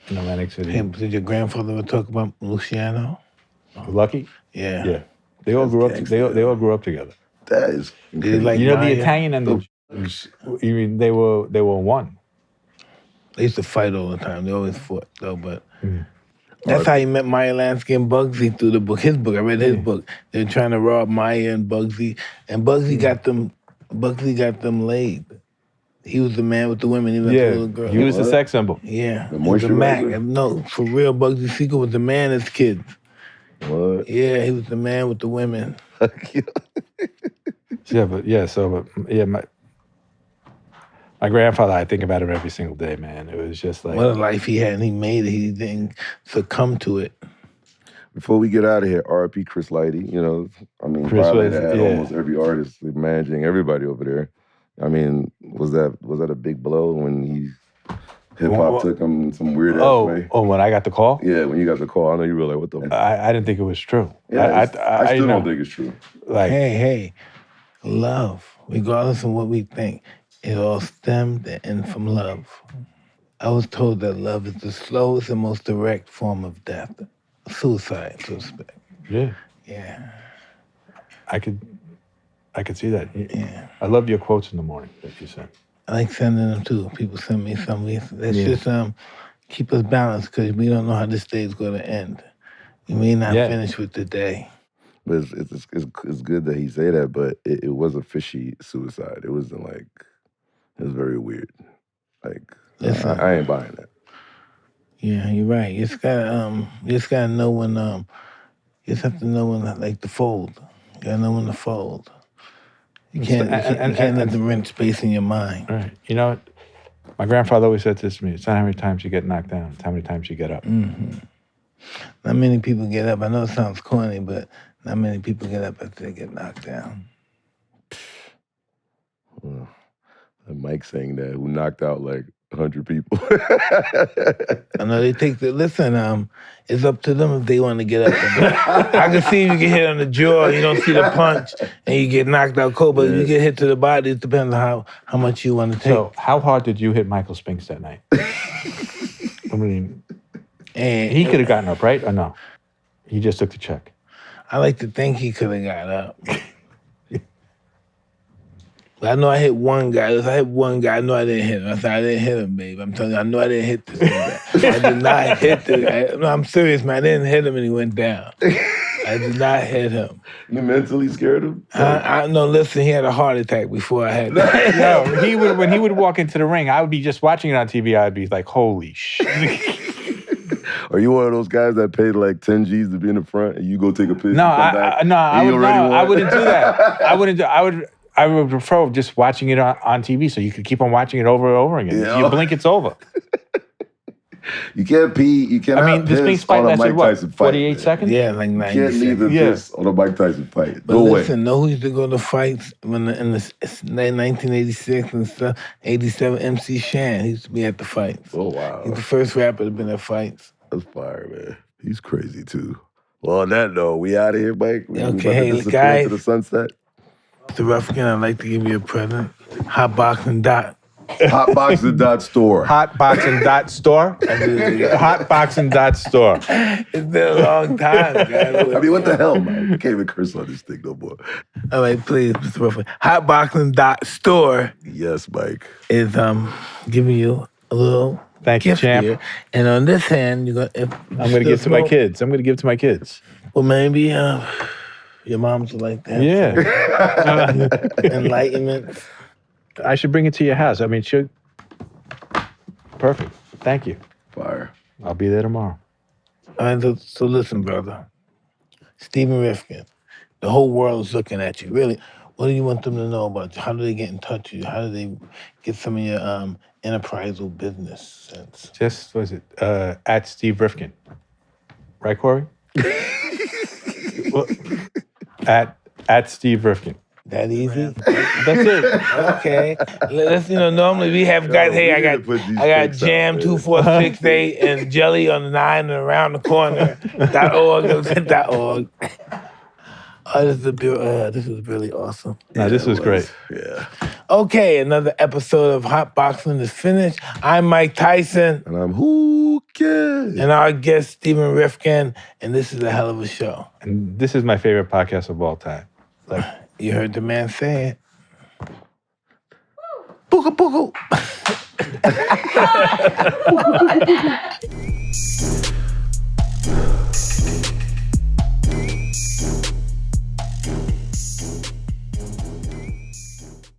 in Atlantic City. Hey, did your grandfather ever talk about Luciano? Lucky? Yeah. Yeah. They all grew up. They all grew up together. That is Did he like The Maya? Italian and the Jews, you mean they were one. They used to fight all the time. They always fought though, but that's how he met Maya Lansky and Bugsy through the book. His book. I read his book. They were trying to rob Maya and Bugsy got them. Bugsy got them laid. He was the man with the women. He was the little girl. He was the sex symbol. Yeah. The He was a Mac. moisturizer? No, for real, Bugsy Siegel was the man as kids. What? Yeah, he was the man with the women. My grandfather, I think about him every single day, man. It was just like What a life he had, and he made it. He didn't succumb to it. Before we get out of here, R.I.P. Chris Lighty. You know, I mean, Chris probably was- had yeah. almost every artist managing everybody over there. I mean, was that a big blow when hip hop took him in some weird ass way? Oh, when I got the call? Yeah, when you got the call, I know you were like, what the? I didn't think it was true. Yeah, I still know. don't think it's true. Like, Hey, love, regardless of what we think, it all stemmed and from love. I was told that love is the slowest and most direct form of death. Suicide, so to speak. yeah, Yeah. I could see that. Yeah. I love your quotes in the morning that you sent. I like sending them too. People send me some. That's just keep us balanced because we don't know how this day is going to end. We may not finish with the day. But it's good that he say that, but it was a fishy suicide. It wasn't like, it was very weird. Like, Listen. I ain't buying that. Yeah, you're right. You just gotta know when you just have to know when like to fold. You gotta know when to fold. You can't let them rent space in your mind. Right. You know, my grandfather always said this to me: it's not how many times you get knocked down; it's how many times you get up. Mm-hmm. Not many people get up. I know it sounds corny, but not many people get up after they get knocked down. Well, Mike saying that, who knocked out like 100 people. I know they take listen, it's up to them if they want to get up or not. I can see if you get hit on the jaw, you don't see the punch, and you get knocked out cold, but if you get hit to the body, it depends on how much you want to take. So, how hard did you hit Michael Spinks that night? I mean, And he could have gotten up, right? Or no? He just took the check. I like to think he could have got up. But I know I hit one guy. If I hit one guy, I know I didn't hit him. I said, I didn't hit him, babe. I'm telling you, I know I didn't hit this guy. I did not hit this guy. No, I'm serious, man. I didn't hit him and he went down. I did not hit him. You mentally scared him? No, listen, he had a heart attack before I had that. No, when he would walk into the ring, I would be just watching it on TV. I'd be like, holy shit. Are you one of those guys that paid like 10 G's to be in the front and you go take a piss? No, I wouldn't do that. I would prefer just watching it on TV so you could keep on watching it over and over again. Yeah. You blink, it's over. You can't pee. You cannot this Spinks piss fight on a lasted Mike what? Tyson fight. 48 man. seconds? Yeah, like You 90 can't leave seconds. the piss on a Mike Tyson fight. But Go listen, away. know who used to go to fights in the 1986 and stuff? 87 MC Shan. He used to be at the fights. Oh, wow. He's the first rapper to been at fights. That's fire, man. He's crazy, too. Well, on that note, we out of here, Mike. We Okay, about to hey, disappear guys. into the sunset. Mr. Rifkind, I'd like to give you a present. Hotboxin Hotboxin.store. Hotboxin.store. Hotboxin.store. It's been a long time, guys. I mean, what the hell, man? You can't even curse on this thing no more. All right, please, Mr. Ruffin. Hotboxing.store Yes, Mike. is giving you a little Thank you, gift champ. here. And on this hand, you're gonna. I'm going to give to my kids. I'm going to give to my kids. Well, maybe your mom's like that. Yeah. Enlightenment. I should bring it to your house. I mean, perfect. Thank you. Fire. I'll be there tomorrow. All right, so listen, brother. Stephen Rifkind, the whole world's looking at you. Really, what do you want them to know about you? How do they get in touch with you? How do they get some of your enterprise or business sense? Just, was it, at Steve Rifkind. Right, Corey? Well, at Steve Rifkind. That easy? That's it. Okay. Let's, normally we have guys, hey, I got Jam 2468 and Jelly on the 9 and around the corner. .org. Oh, this is really awesome. No, this was great. Yeah. Okay, another episode of Hotboxin is finished. I'm Mike Tyson. And I'm Whoo Kid. And our guest, Stephen Rifkind. And this is a hell of a show. And this is my favorite podcast of all time. Like, you heard the man say it. Booga booga.